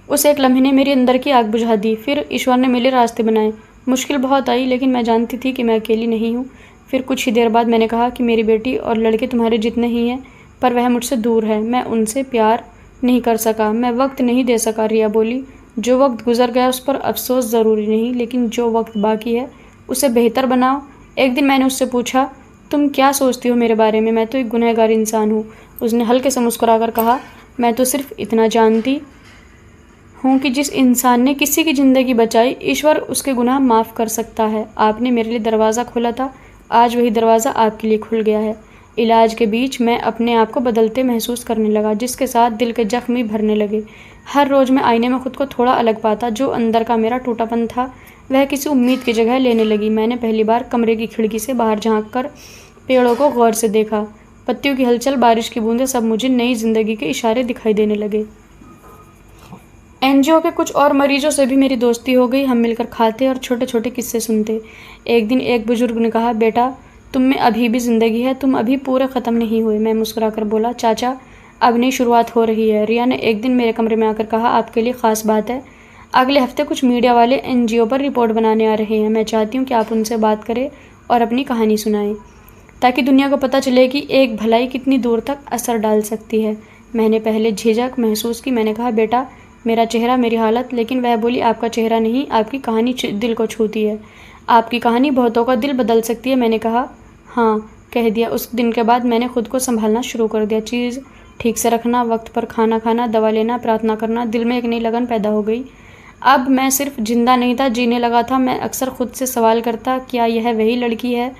[SPEAKER 1] उस एक लम्हे ने मेरे अंदर की आग बुझा दी। फिर ईश्वर ने मेरे रास्ते बनाए। मुश्किल बहुत आई, लेकिन मैं जानती थी कि मैं अकेली नहीं हूँ। फिर कुछ ही देर बाद मैंने कहा कि मेरी बेटी और लड़के तुम्हारे जितने ही हैं, पर वह मुझसे दूर है। मैं उनसे प्यार नहीं कर सका, मैं वक्त नहीं दे सका। रिया बोली, जो वक्त गुजर गया उस पर अफसोस ज़रूरी नहीं, लेकिन जो वक्त बाकी है उसे बेहतर बनाओ। एक दिन मैंने उससे पूछा, तुम क्या सोचती हो मेरे बारे में? मैं तो एक गुनहगार इंसान हूँ। उसने हल्के से मुस्कुराकर कहा, मैं तो सिर्फ इतना जानती हूँ कि जिस इंसान ने किसी की ज़िंदगी बचाई, ईश्वर उसके गुनाह माफ़ कर सकता है। आपने मेरे लिए दरवाज़ा खोला था, आज वही दरवाज़ा आपके लिए खुल गया है। इलाज के बीच मैं अपने आप को बदलते महसूस करने लगा, जिसके साथ दिल के जख्म भी भरने लगे। हर रोज़ मैं आईने में खुद को थोड़ा अलग पाता। जो अंदर का मेरा टूटापन था, वह किसी उम्मीद की जगह लेने लगी। मैंने पहली बार कमरे की खिड़की से बाहर झाँक कर पेड़ों को गौर से देखा। पत्तियों की हलचल, बारिश की बूंदें, सब मुझे नई जिंदगी के इशारे दिखाई देने लगे। एनजीओ के कुछ और मरीजों से भी मेरी दोस्ती हो गई। हम मिलकर खाते और छोटे छोटे किस्से सुनते। एक दिन एक बुजुर्ग ने कहा, बेटा, तुम में अभी भी जिंदगी है, तुम अभी पूरे ख़त्म नहीं हुए। मैं मुस्कुराकर बोला, चाचा, अब नई शुरुआत हो रही है। रिया ने एक दिन मेरे कमरे में आकर कहा, आपके लिए ख़ास बात है, अगले हफ्ते कुछ मीडिया वाले एनजीओ पर रिपोर्ट बनाने आ रहे हैं। मैं चाहती हूँ कि आप उनसे बात करें और अपनी कहानी सुनाएं, ताकि दुनिया को पता चले कि एक भलाई कितनी दूर तक असर डाल सकती है। मैंने पहले झिझक महसूस की। मैंने कहा, बेटा, मेरा चेहरा, मेरी हालत। लेकिन वह बोली, आपका चेहरा नहीं, आपकी कहानी दिल को छूती है। आपकी कहानी बहुतों का दिल बदल सकती है। मैंने कहा, हाँ, कह दिया। उस दिन के बाद मैंने खुद को संभालना शुरू कर दिया। चीज़ ठीक से रखना, वक्त पर खाना खाना, दवा लेना, प्रार्थना करना। दिल में एक नई लगन पैदा हो गई। अब मैं सिर्फ जिंदा नहीं था, जीने लगा था। मैं अक्सर खुद से सवाल करता, क्या यह वही लड़की है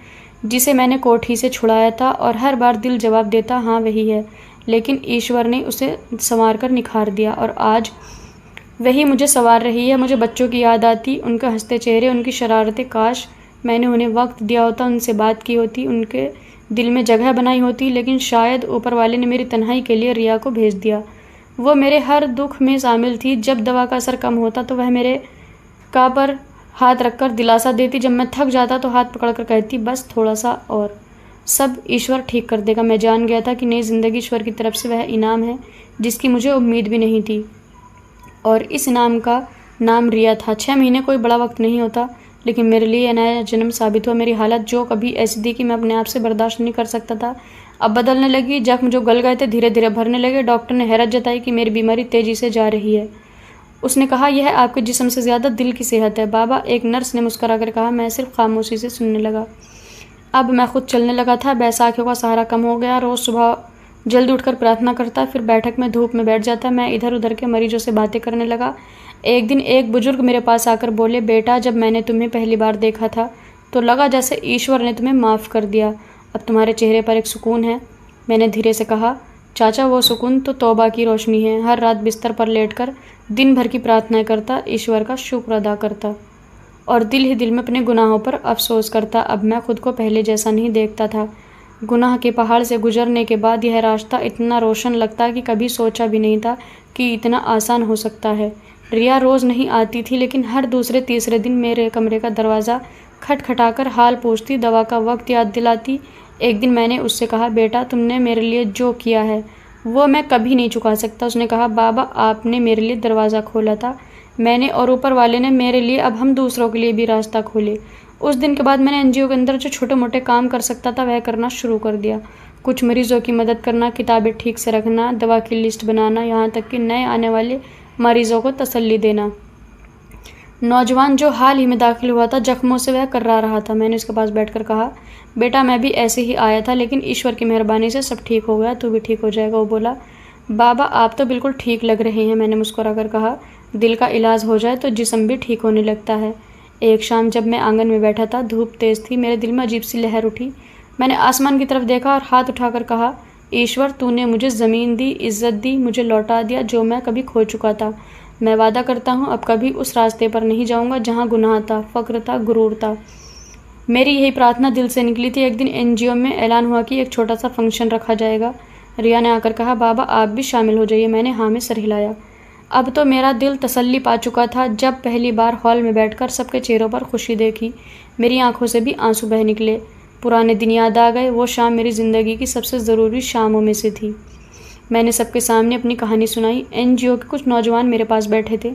[SPEAKER 1] जिसे मैंने कोठी से छुड़ाया था? और हर बार दिल जवाब देता, हाँ वही है। लेकिन ईश्वर ने उसे संवार कर निखार दिया, और आज वही मुझे संवार रही है। मुझे बच्चों की याद आती, उनके हंसते चेहरे, उनकी शरारतें। काश मैंने उन्हें वक्त दिया होता, उनसे बात की होती, उनके दिल में जगह बनाई होती। लेकिन शायद ऊपर वाले ने मेरी तन्हाई के लिए रिया को भेज दिया। वो मेरे हर दुख में शामिल थी। जब दवा का असर कम होता तो वह मेरे कान पर हाथ रखकर दिलासा देती। जब मैं थक जाता तो हाथ पकड़कर कहती, बस थोड़ा सा और, सब ईश्वर ठीक कर देगा। मैं जान गया था कि नई जिंदगी ईश्वर की तरफ से वह इनाम है जिसकी मुझे उम्मीद भी नहीं थी, और इस इनाम का नाम रिया था। 6 महीने कोई बड़ा वक्त नहीं होता, लेकिन मेरे लिए यह नया जन्म साबित हुआ। मेरी हालत, जो कभी ऐसी थी कि मैं अपने आप से बर्दाश्त नहीं कर सकता था, अब बदलने लगी। जख्म जो गल गए थे धीरे धीरे भरने लगे। डॉक्टर ने हैरत जताई कि मेरी बीमारी तेजी से जा रही है। उसने कहा, यह आपके जिस्म से ज़्यादा दिल की सेहत है बाबा। एक नर्स ने मुस्कुरा कर कहा। मैं सिर्फ खामोशी से सुनने लगा। अब मैं खुद चलने लगा था। बैसाखियों का सहारा कम हो गया। रोज़ सुबह जल्दी उठकर प्रार्थना करता, फिर बैठक में धूप में बैठ जाता। मैं इधर उधर के मरीजों से बातें करने लगा। एक दिन एक बुजुर्ग मेरे पास आकर बोले, बेटा, जब मैंने तुम्हें पहली बार देखा था तो लगा जैसे ईश्वर ने तुम्हें माफ़ कर दिया। अब तुम्हारे चेहरे पर एक सुकून है। मैंने धीरे से कहा, चाचा, वो सुकून तो तौबा की रोशनी है। हर रात बिस्तर पर लेटकर दिन भर की प्रार्थनाएं करता, ईश्वर का शुक्र अदा करता, और दिल ही दिल में अपने गुनाहों पर अफसोस करता। अब मैं खुद को पहले जैसा नहीं देखता था। गुनाह के पहाड़ से गुजरने के बाद यह रास्ता इतना रोशन लगता कि कभी सोचा भी नहीं था कि इतना आसान हो सकता है। रिया रोज़ नहीं आती थी, लेकिन हर दूसरे तीसरे दिन मेरे कमरे का दरवाज़ा खटखटाकर हाल पूछती, दवा का वक्त याद दिलाती। एक दिन मैंने उससे कहा, बेटा, तुमने मेरे लिए जो किया है वो मैं कभी नहीं चुका सकता। उसने कहा, बाबा, आपने मेरे लिए दरवाज़ा खोला था, मैंने और ऊपर वाले ने मेरे लिए, अब हम दूसरों के लिए भी रास्ता खोले। उस दिन के बाद मैंने एनजीओ के अंदर जो छोटे मोटे काम कर सकता था वह करना शुरू कर दिया। कुछ मरीजों की मदद करना, किताबें ठीक से रखना, दवा की लिस्ट बनाना, यहाँ तक कि नए आने वाले मरीजों को तसल्ली देना। नौजवान जो हाल ही में दाखिल हुआ था, जख्मों से वह कर्रा रहा था। मैंने उसके पास बैठकर कहा, बेटा, मैं भी ऐसे ही आया था, लेकिन ईश्वर की मेहरबानी से सब ठीक हो गया, तू भी ठीक हो जाएगा। वो बोला, बाबा, आप तो बिल्कुल ठीक लग रहे हैं। मैंने मुस्कुरा कर कहा, दिल का इलाज हो जाए तो जिस्म भी ठीक होने लगता है। एक शाम जब मैं आंगन में बैठा था, धूप तेज़ थी, मेरे दिल में अजीब सी लहर उठी। मैंने आसमान की तरफ देखा और हाथ उठाकर कहा, ईश्वर, तूने मुझे ज़मीन दी, इज्जत दी, मुझे लौटा दिया जो मैं कभी खो चुका था। मैं वादा करता हूँ अब कभी उस रास्ते पर नहीं जाऊँगा जहाँ गुनाह था, फ़क्र था, गुरूर था। मेरी यही प्रार्थना दिल से निकली थी। एक दिन एनजीओ में ऐलान हुआ कि एक छोटा सा फंक्शन रखा जाएगा। रिया ने आकर कहा, बाबा आप भी शामिल हो जाइए। मैंने हाँ में सर हिलाया। अब तो मेरा दिल तसल्ली पा चुका था। जब पहली बार हॉल में बैठकर सबके चेहरों पर खुशी देखी, मेरी आंखों से भी आंसू बह निकले। पुराने दिन याद आ गए। वो शाम मेरी ज़िंदगी की सबसे ज़रूरी शामों में से थी। मैंने सबके सामने अपनी कहानी सुनाई। एनजीओ के कुछ नौजवान मेरे पास बैठे थे।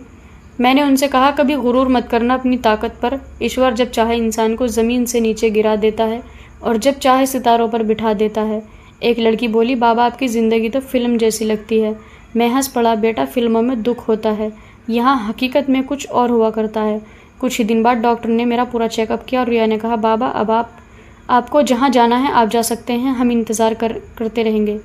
[SPEAKER 1] मैंने उनसे कहा, कभी गुरूर मत करना अपनी ताकत पर। ईश्वर जब चाहे इंसान को ज़मीन से नीचे गिरा देता है और जब चाहे सितारों पर बिठा देता है। एक लड़की बोली, बाबा आपकी ज़िंदगी तो फिल्म जैसी लगती है। मैं हंस पड़ा, बेटा फिल्मों में दुख होता है, यहाँ हकीकत में कुछ और हुआ करता है। कुछ ही दिन बाद डॉक्टर ने मेरा पूरा चेकअप किया और रिया ने कहा, बाबा अब आपको जहाँ जाना है आप जा सकते हैं, हम इंतज़ार करते रहेंगे।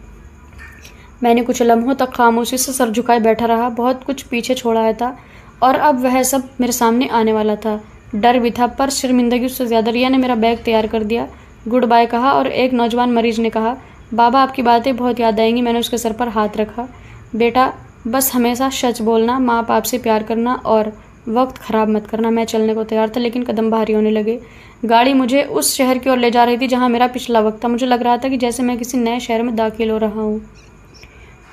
[SPEAKER 1] मैंने कुछ लम्हों तक खामोशी से सर झुकाए बैठा रहा। बहुत कुछ पीछे छोड़ा था और अब वह सब मेरे सामने आने वाला था। डर भी था पर शर्मिंदगी उससे ज़्यादा। रिया ने मेरा बैग तैयार कर दिया, गुड बाय कहा और एक नौजवान मरीज ने कहा, बाबा आपकी बातें बहुत याद आएंगी। मैंने उसके सर पर हाथ रखा। बेटा बस हमेशा सच बोलना, माँ बाप से प्यार करना और वक्त ख़राब मत करना। मैं चलने को तैयार था लेकिन कदम भारी होने लगे। गाड़ी मुझे उस शहर की ओर ले जा रही थी जहाँ मेरा पिछला वक्त था। मुझे लग रहा था कि जैसे मैं किसी नए शहर में दाखिल हो रहा हूँ।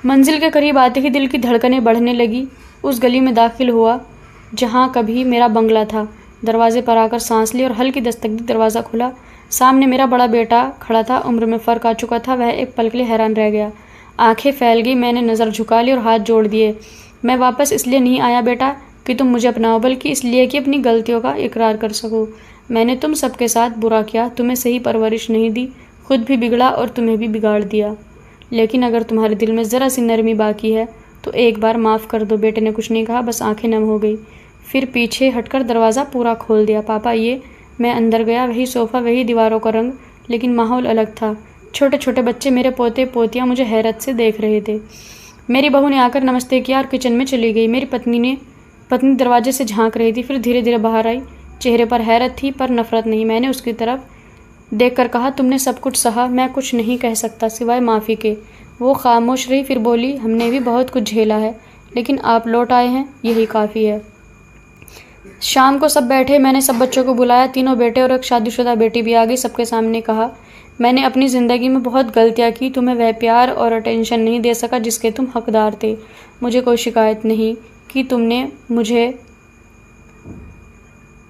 [SPEAKER 1] मंजिल के करीब आते ही दिल की धड़कनें बढ़ने लगी। उस गली में दाखिल हुआ जहाँ कभी मेरा बंगला था। दरवाजे पर आकर सांस ली और हल्की दस्तक दी। दरवाज़ा खुला। सामने मेरा बड़ा बेटा खड़ा था। उम्र में फ़र्क आ चुका था। वह एक पल के लिए हैरान रह गया। आंखें फैल गई। मैंने नज़र झुका ली और हाथ जोड़ दिए। मैं वापस इसलिए नहीं आया बेटा कि तुम मुझे अपनाओ, बल्कि इसलिए कि अपनी गलतियों का इकरार कर सकूं। मैंने तुम सबके साथ बुरा किया, तुम्हें सही परवरिश नहीं दी, खुद भी बिगड़ा और तुम्हें भी बिगाड़ दिया। लेकिन अगर तुम्हारे दिल में ज़रा सी नरमी बाकी है तो एक बार माफ़ कर दो। बेटे ने कुछ नहीं कहा, बस आंखें नम हो गई। फिर पीछे हटकर दरवाज़ा पूरा खोल दिया। पापा ये। मैं अंदर गया। वही सोफ़ा, वही दीवारों का रंग, लेकिन माहौल अलग था। छोटे छोटे बच्चे, मेरे पोते पोतियाँ मुझे हैरत से देख रहे थे। मेरी बहू ने आकर नमस्ते किया और किचन में चली गई। मेरी पत्नी दरवाजे से झांक रही थी, फिर धीरे धीरे बाहर आई। चेहरे पर हैरत थी पर नफ़रत नहीं। मैंने उसकी तरफ देखकर कहा, तुमने सब कुछ सहा, मैं कुछ नहीं कह सकता सिवाय माफ़ी के। वो खामोश रही, फिर बोली, हमने भी बहुत कुछ झेला है लेकिन आप लौट आए हैं, यही काफ़ी है। शाम को सब बैठे। मैंने सब बच्चों को बुलाया। 3 बेटे और एक शादीशुदा बेटी भी आ गई। सबके सामने कहा, मैंने अपनी ज़िंदगी में बहुत गलतियाँ की। तुम्हें वह प्यार और अटेंशन नहीं दे सका जिसके तुम हकदार थे। मुझे कोई शिकायत नहीं कि तुमने मुझे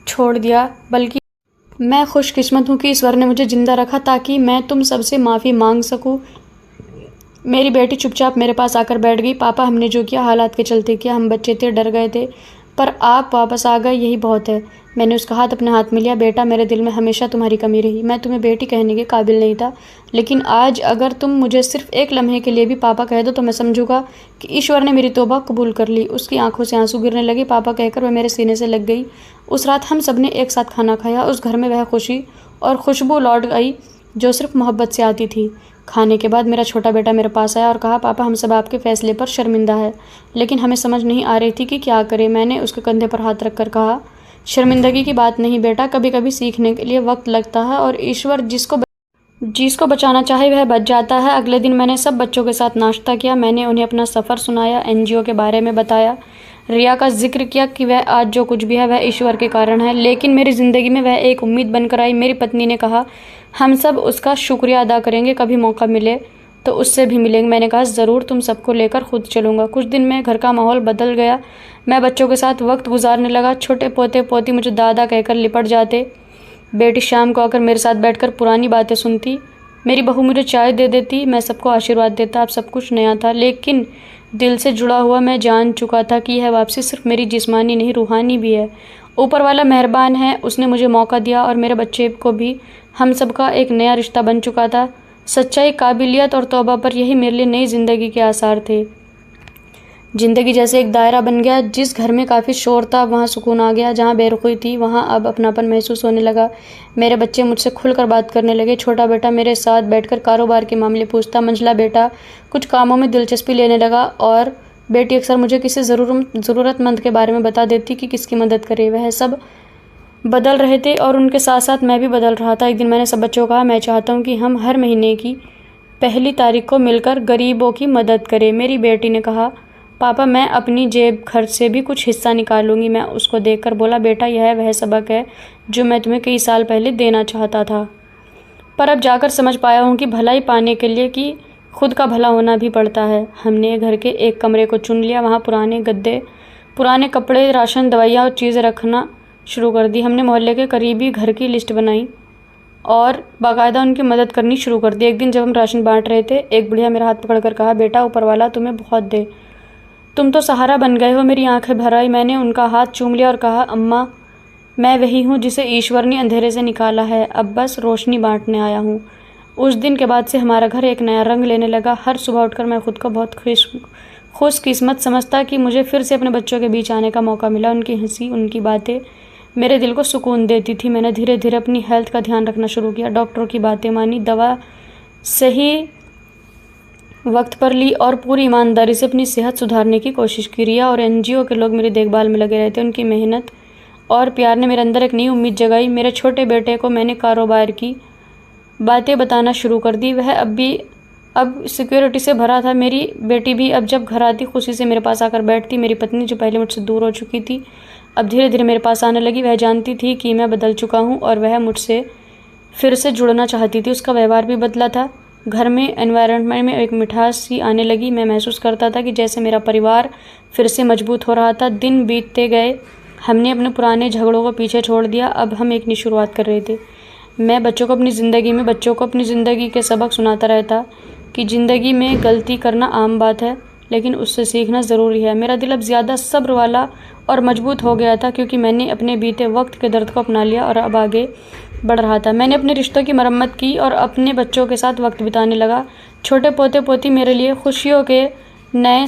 [SPEAKER 1] छोड़ दिया, बल्कि मैं खुशकिस्मत हूँ कि ईश्वर ने मुझे ज़िंदा रखा ताकि मैं तुम सबसे माफ़ी मांग सकूँ। मेरी बेटी चुपचाप मेरे पास आकर बैठ गई। पापा हमने जो किया हालात के चलते किया, हम बच्चे थे, डर गए थे, पर आप वापस आ गए, यही बहुत है। मैंने उसका हाथ अपने हाथ में लिया। बेटा मेरे दिल में हमेशा तुम्हारी कमी रही। मैं तुम्हें बेटी कहने के काबिल नहीं था, लेकिन आज अगर तुम मुझे सिर्फ एक लम्हे के लिए भी पापा कह दो तो मैं समझूंगा कि ईश्वर ने मेरी तौबा कबूल कर ली। उसकी आंखों से आंसू गिरने लगे। पापा कहकर वह मेरे सीने से लग गई। उस रात हम सब ने एक साथ खाना खाया। उस घर में वह खुशी और खुशबू लौट आई जो सिर्फ मोहब्बत से आती थी। खाने के बाद मेरा छोटा बेटा मेरे पास आया और कहा, पापा हम सब आपके फ़ैसले पर शर्मिंदा है, लेकिन हमें समझ नहीं आ रही थी कि क्या करें। मैंने उसके कंधे पर हाथ रखकर कहा, शर्मिंदगी की बात नहीं बेटा, कभी कभी सीखने के लिए वक्त लगता है और ईश्वर जिसको बचाना चाहे वह बच जाता है। अगले दिन मैंने सब बच्चों के साथ नाश्ता किया। मैंने उन्हें अपना सफ़र सुनाया, एनजीओ के बारे में बताया, रिया का जिक्र किया कि वह आज जो कुछ भी है वह ईश्वर के कारण है, लेकिन मेरी ज़िंदगी में वह एक उम्मीद बनकर आई। मेरी पत्नी ने कहा, हम सब उसका शुक्रिया अदा करेंगे, कभी मौका मिले तो उससे भी मिलेंगे। मैंने कहा, ज़रूर, तुम सबको लेकर खुद चलूँगा। कुछ दिन में घर का माहौल बदल गया। मैं बच्चों के साथ वक्त गुजारने लगा। छोटे पोते पोती मुझे दादा कहकर लिपट जाते। बेटी शाम को आकर मेरे साथ बैठकर पुरानी बातें सुनती। मेरी बहू मुझे चाय दे देती। मैं सबको आशीर्वाद देता। अब सब कुछ नया था, लेकिन दिल से जुड़ा हुआ। मैं जान चुका था कि यह वापसी सिर्फ मेरी जिस्मानी नहीं, रूहानी भी है। ऊपर वाला मेहरबान है, उसने मुझे मौका दिया और मेरे बच्चे को भी। हम सबका एक नया रिश्ता बन चुका था। सच्चाई, काबिलियत और तौबा पर यही मेरे लिए नई ज़िंदगी के आसार थे। ज़िंदगी जैसे एक दायरा बन गया। जिस घर में काफ़ी शोर था वहाँ सुकून आ गया। जहाँ बेरुखी थी वहाँ अब अपनापन महसूस होने लगा। मेरे बच्चे मुझसे खुलकर बात करने लगे। छोटा बेटा मेरे साथ बैठकर कारोबार के मामले पूछता। मंझला बेटा कुछ कामों में दिलचस्पी लेने लगा और बेटी अक्सर मुझे किसी ज़रूरतमंद के बारे में बता देती कि किसकी मदद करे। वह सब बदल रहे थे और उनके साथ साथ मैं भी बदल रहा था। एक दिन मैंने सब बच्चों को कहा, मैं चाहता हूँ कि हम हर महीने की पहली तारीख को मिलकर गरीबों की मदद करें। मेरी बेटी ने कहा, पापा मैं अपनी जेब खर्च से भी कुछ हिस्सा निकालूंगी। मैं उसको देखकर बोला, बेटा यह वह सबक है जो मैं तुम्हें कई साल पहले देना चाहता था, पर अब जाकर समझ पाया हूँ कि भलाई पाने के लिए कि खुद का भला होना भी पड़ता है। हमने घर के एक कमरे को चुन लिया। वहाँ पुराने गद्दे, पुराने कपड़े, राशन, दवाइयाँ और चीज़ें रखना शुरू कर दी। हमने मोहल्ले के करीबी घर की लिस्ट बनाई और बाकायदा उनकी मदद करनी शुरू कर दी। एक दिन जब हम राशन बांट रहे थे, एक बुढ़िया मेरा हाथ पकड़कर कहा, बेटा ऊपर वाला तुम्हें बहुत दे, तुम तो सहारा बन गए हो। मेरी आंखें भर आई। मैंने उनका हाथ चूम लिया और कहा, अम्मा मैं वही हूँ जिसे ईश्वर ने अंधेरे से निकाला है, अब बस रोशनी बांटने आया हूँ। उस दिन के बाद से हमारा घर एक नया रंग लेने लगा। हर सुबह उठकर मैं खुद को बहुत खुशकिस्मत समझता कि मुझे फिर से अपने बच्चों के बीच आने का मौका मिला। उनकी हंसी, उनकी बातें मेरे दिल को सुकून देती थी। मैंने धीरे धीरे अपनी हेल्थ का ध्यान रखना शुरू किया, डॉक्टरों की बातें मानी, दवा सही वक्त पर ली और पूरी ईमानदारी से अपनी सेहत सुधारने की कोशिश की। रिया और एनजीओ के लोग मेरी देखभाल में लगे रहते। उनकी मेहनत और प्यार ने मेरे अंदर एक नई उम्मीद जगाई। मेरे छोटे बेटे को मैंने कारोबार की बातें बताना शुरू कर दी। वह अब सिक्योरिटी से भरा था। मेरी बेटी भी अब जब घर आती खुशी से मेरे पास आकर बैठती। मेरी पत्नी जो पहले मुझसे दूर हो चुकी थी, अब धीरे धीरे मेरे पास आने लगी। वह जानती थी कि मैं बदल चुका हूँ और वह मुझसे फिर से जुड़ना चाहती थी। उसका व्यवहार भी बदला था। घर में, एनवायरनमेंट में एक मिठास सी आने लगी। मैं महसूस करता था कि जैसे मेरा परिवार फिर से मजबूत हो रहा था। दिन बीतते गए। हमने अपने पुराने झगड़ों को पीछे छोड़ दिया। अब हम एक नई शुरुआत कर रहे थे। मैं बच्चों को अपनी ज़िंदगी के सबक सुनाता रहता कि ज़िंदगी में गलती करना आम बात है, लेकिन उससे सीखना ज़रूरी है। मेरा दिल अब ज़्यादा सब्र वाला और मजबूत हो गया था, क्योंकि मैंने अपने बीते वक्त के दर्द को अपना लिया और अब आगे बढ़ रहा था। मैंने अपने रिश्तों की मरम्मत की और अपने बच्चों के साथ वक्त बिताने लगा। छोटे पोते पोती मेरे लिए खुशियों के नए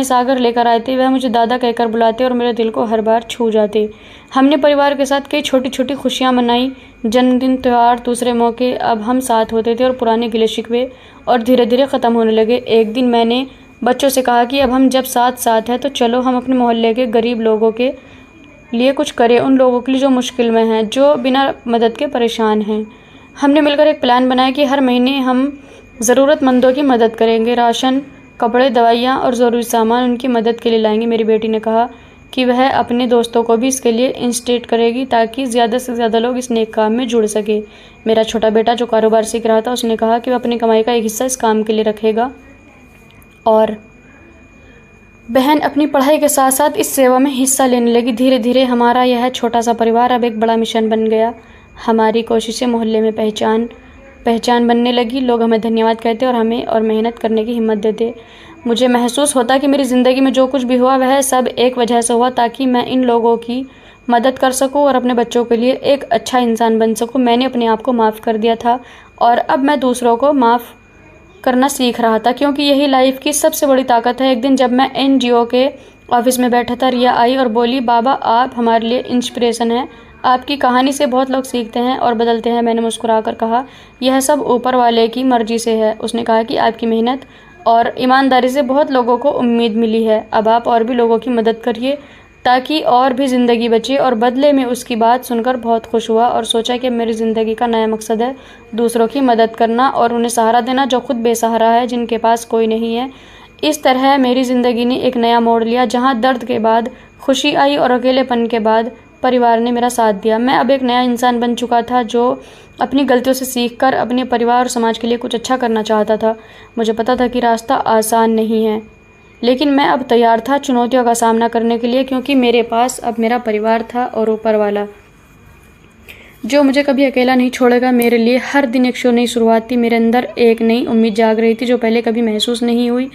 [SPEAKER 1] सागर लेकर आए थे। वह मुझे दादा कहकर बुलाते और मेरे दिल को हर बार छू जाते। हमने परिवार के साथ कई छोटी छोटी खुशियाँ मनाई, जन्मदिन, त्यौहार, दूसरे मौके। अब हम साथ होते थे और पुराने गिले शिकवे और धीरे धीरे ख़त्म होने लगे। एक दिन मैंने बच्चों से कहा कि अब हम जब साथ हैं तो चलो हम अपने मोहल्ले के गरीब लोगों के लिए कुछ करें, उन लोगों के लिए जो मुश्किल में हैं, जो बिना मदद के परेशान हैं। हमने मिलकर एक प्लान बनाया कि हर महीने हम ज़रूरतमंदों की मदद करेंगे, राशन, कपड़े, दवाइयाँ और ज़रूरी सामान उनकी मदद के लिए लाएंगे। मेरी बेटी ने कहा कि वह अपने दोस्तों को भी इसके लिए इंस्टेट करेगी ताकि ज़्यादा से ज़्यादा लोग इस नेक काम में जुड़ सके। मेरा छोटा बेटा जो कारोबार सीख रहा था, उसने कहा कि वह अपनी कमाई का एक हिस्सा इस काम के लिए रखेगा और बहन अपनी पढ़ाई के साथ साथ इस सेवा में हिस्सा लेने लगी। धीरे धीरे हमारा यह छोटा सा परिवार अब एक बड़ा मिशन बन गया। हमारी कोशिशें मोहल्ले में पहचान बनने लगी। लोग हमें धन्यवाद कहते और हमें और मेहनत करने की हिम्मत देते। मुझे महसूस होता कि मेरी ज़िंदगी में जो कुछ भी हुआ वह सब एक वजह से हुआ, ताकि मैं इन लोगों की मदद कर सकूं और अपने बच्चों के लिए एक अच्छा इंसान बन सकूं। मैंने अपने आप को माफ़ कर दिया था और अब मैं दूसरों को माफ़ करना सीख रहा था, क्योंकि यही लाइफ की सबसे बड़ी ताकत है। एक दिन जब मैं एनजीओ के ऑफिस में बैठा था, रिया आई और बोली, बाबा आप हमारे लिए इंस्पिरेशन हैं, आपकी कहानी से बहुत लोग सीखते हैं और बदलते हैं। मैंने मुस्कुराकर कहा, यह सब ऊपर वाले की मर्जी से है। उसने कहा कि आपकी मेहनत और ईमानदारी से बहुत लोगों को उम्मीद मिली है। अब आप और भी लोगों की मदद करिए ताकि और भी ज़िंदगी बचे। और बदले में उसकी बात सुनकर बहुत खुश हुआ और सोचा कि मेरी ज़िंदगी का नया मकसद है दूसरों की मदद करना और उन्हें सहारा देना जो खुद बेसहारा है, जिनके पास कोई नहीं है। इस तरह मेरी ज़िंदगी ने एक नया मोड़ लिया, जहाँ दर्द के बाद खुशी आई और अकेलेपन के बाद परिवार ने मेरा साथ दिया। मैं अब एक नया इंसान बन चुका था जो अपनी गलतियों से सीखकर अपने परिवार और समाज के लिए कुछ अच्छा करना चाहता था। मुझे पता था कि रास्ता आसान नहीं है, लेकिन मैं अब तैयार था चुनौतियों का सामना करने के लिए, क्योंकि मेरे पास अब मेरा परिवार था और ऊपर वाला जो मुझे कभी अकेला नहीं छोड़ेगा। मेरे लिए हर दिन एक नई शुरुआत थी। मेरे अंदर एक नई उम्मीद जाग रही थी जो पहले कभी महसूस नहीं हुई।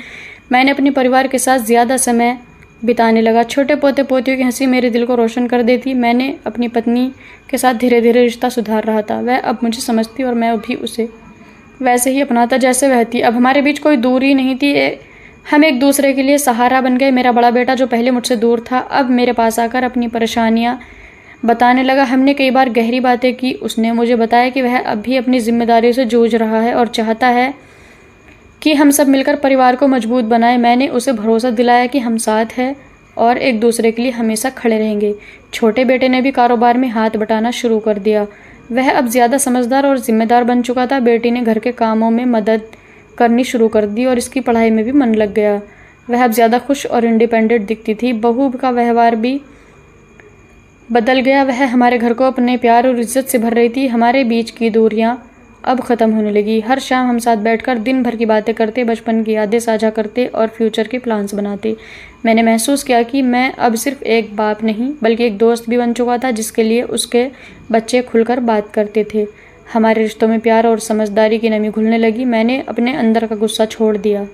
[SPEAKER 1] मैंने अपने परिवार के साथ ज़्यादा समय बिताने लगा। छोटे पोते पोतियों की हंसी मेरे दिल को रोशन कर देती। मैंने अपनी पत्नी के साथ धीरे धीरे रिश्ता सुधार रहा था। वह अब मुझे समझती और मैं भी उसे वैसे ही अपनाता जैसे वह थी। अब हमारे बीच कोई दूरी नहीं थी, हम एक दूसरे के लिए सहारा बन गए। मेरा बड़ा बेटा जो पहले मुझसे दूर था, अब मेरे पास आकर अपनी परेशानियां बताने लगा। हमने कई बार गहरी बातें की। उसने मुझे बताया कि वह अब भी अपनी जिम्मेदारियों से जूझ रहा है और चाहता है कि हम सब मिलकर परिवार को मजबूत बनाएं। मैंने उसे भरोसा दिलाया कि हम साथ हैं और एक दूसरे के लिए हमेशा खड़े रहेंगे। छोटे बेटे ने भी कारोबार में हाथ बटाना शुरू कर दिया। वह अब ज़्यादा समझदार और जिम्मेदार बन चुका था। बेटी ने घर के कामों में मदद करनी शुरू कर दी और इसकी पढ़ाई में भी मन लग गया। वह अब ज़्यादा खुश और इंडिपेंडेंट दिखती थी। बहू का व्यवहार भी बदल गया। वह हमारे घर को अपने प्यार और इज्जत से भर रही थी। हमारे बीच की दूरियां अब ख़त्म होने लगी। हर शाम हम साथ बैठकर दिन भर की बातें करते, बचपन की यादें साझा करते और फ्यूचर के प्लान्स बनाते। मैंने महसूस किया कि मैं अब सिर्फ एक बाप नहीं बल्कि एक दोस्त भी बन चुका था जिसके लिए उसके बच्चे खुलकर बात करते थे। हमारे रिश्तों में प्यार और समझदारी की नमी घुलने लगी। मैंने अपने अंदर का गुस्सा छोड़ दिया।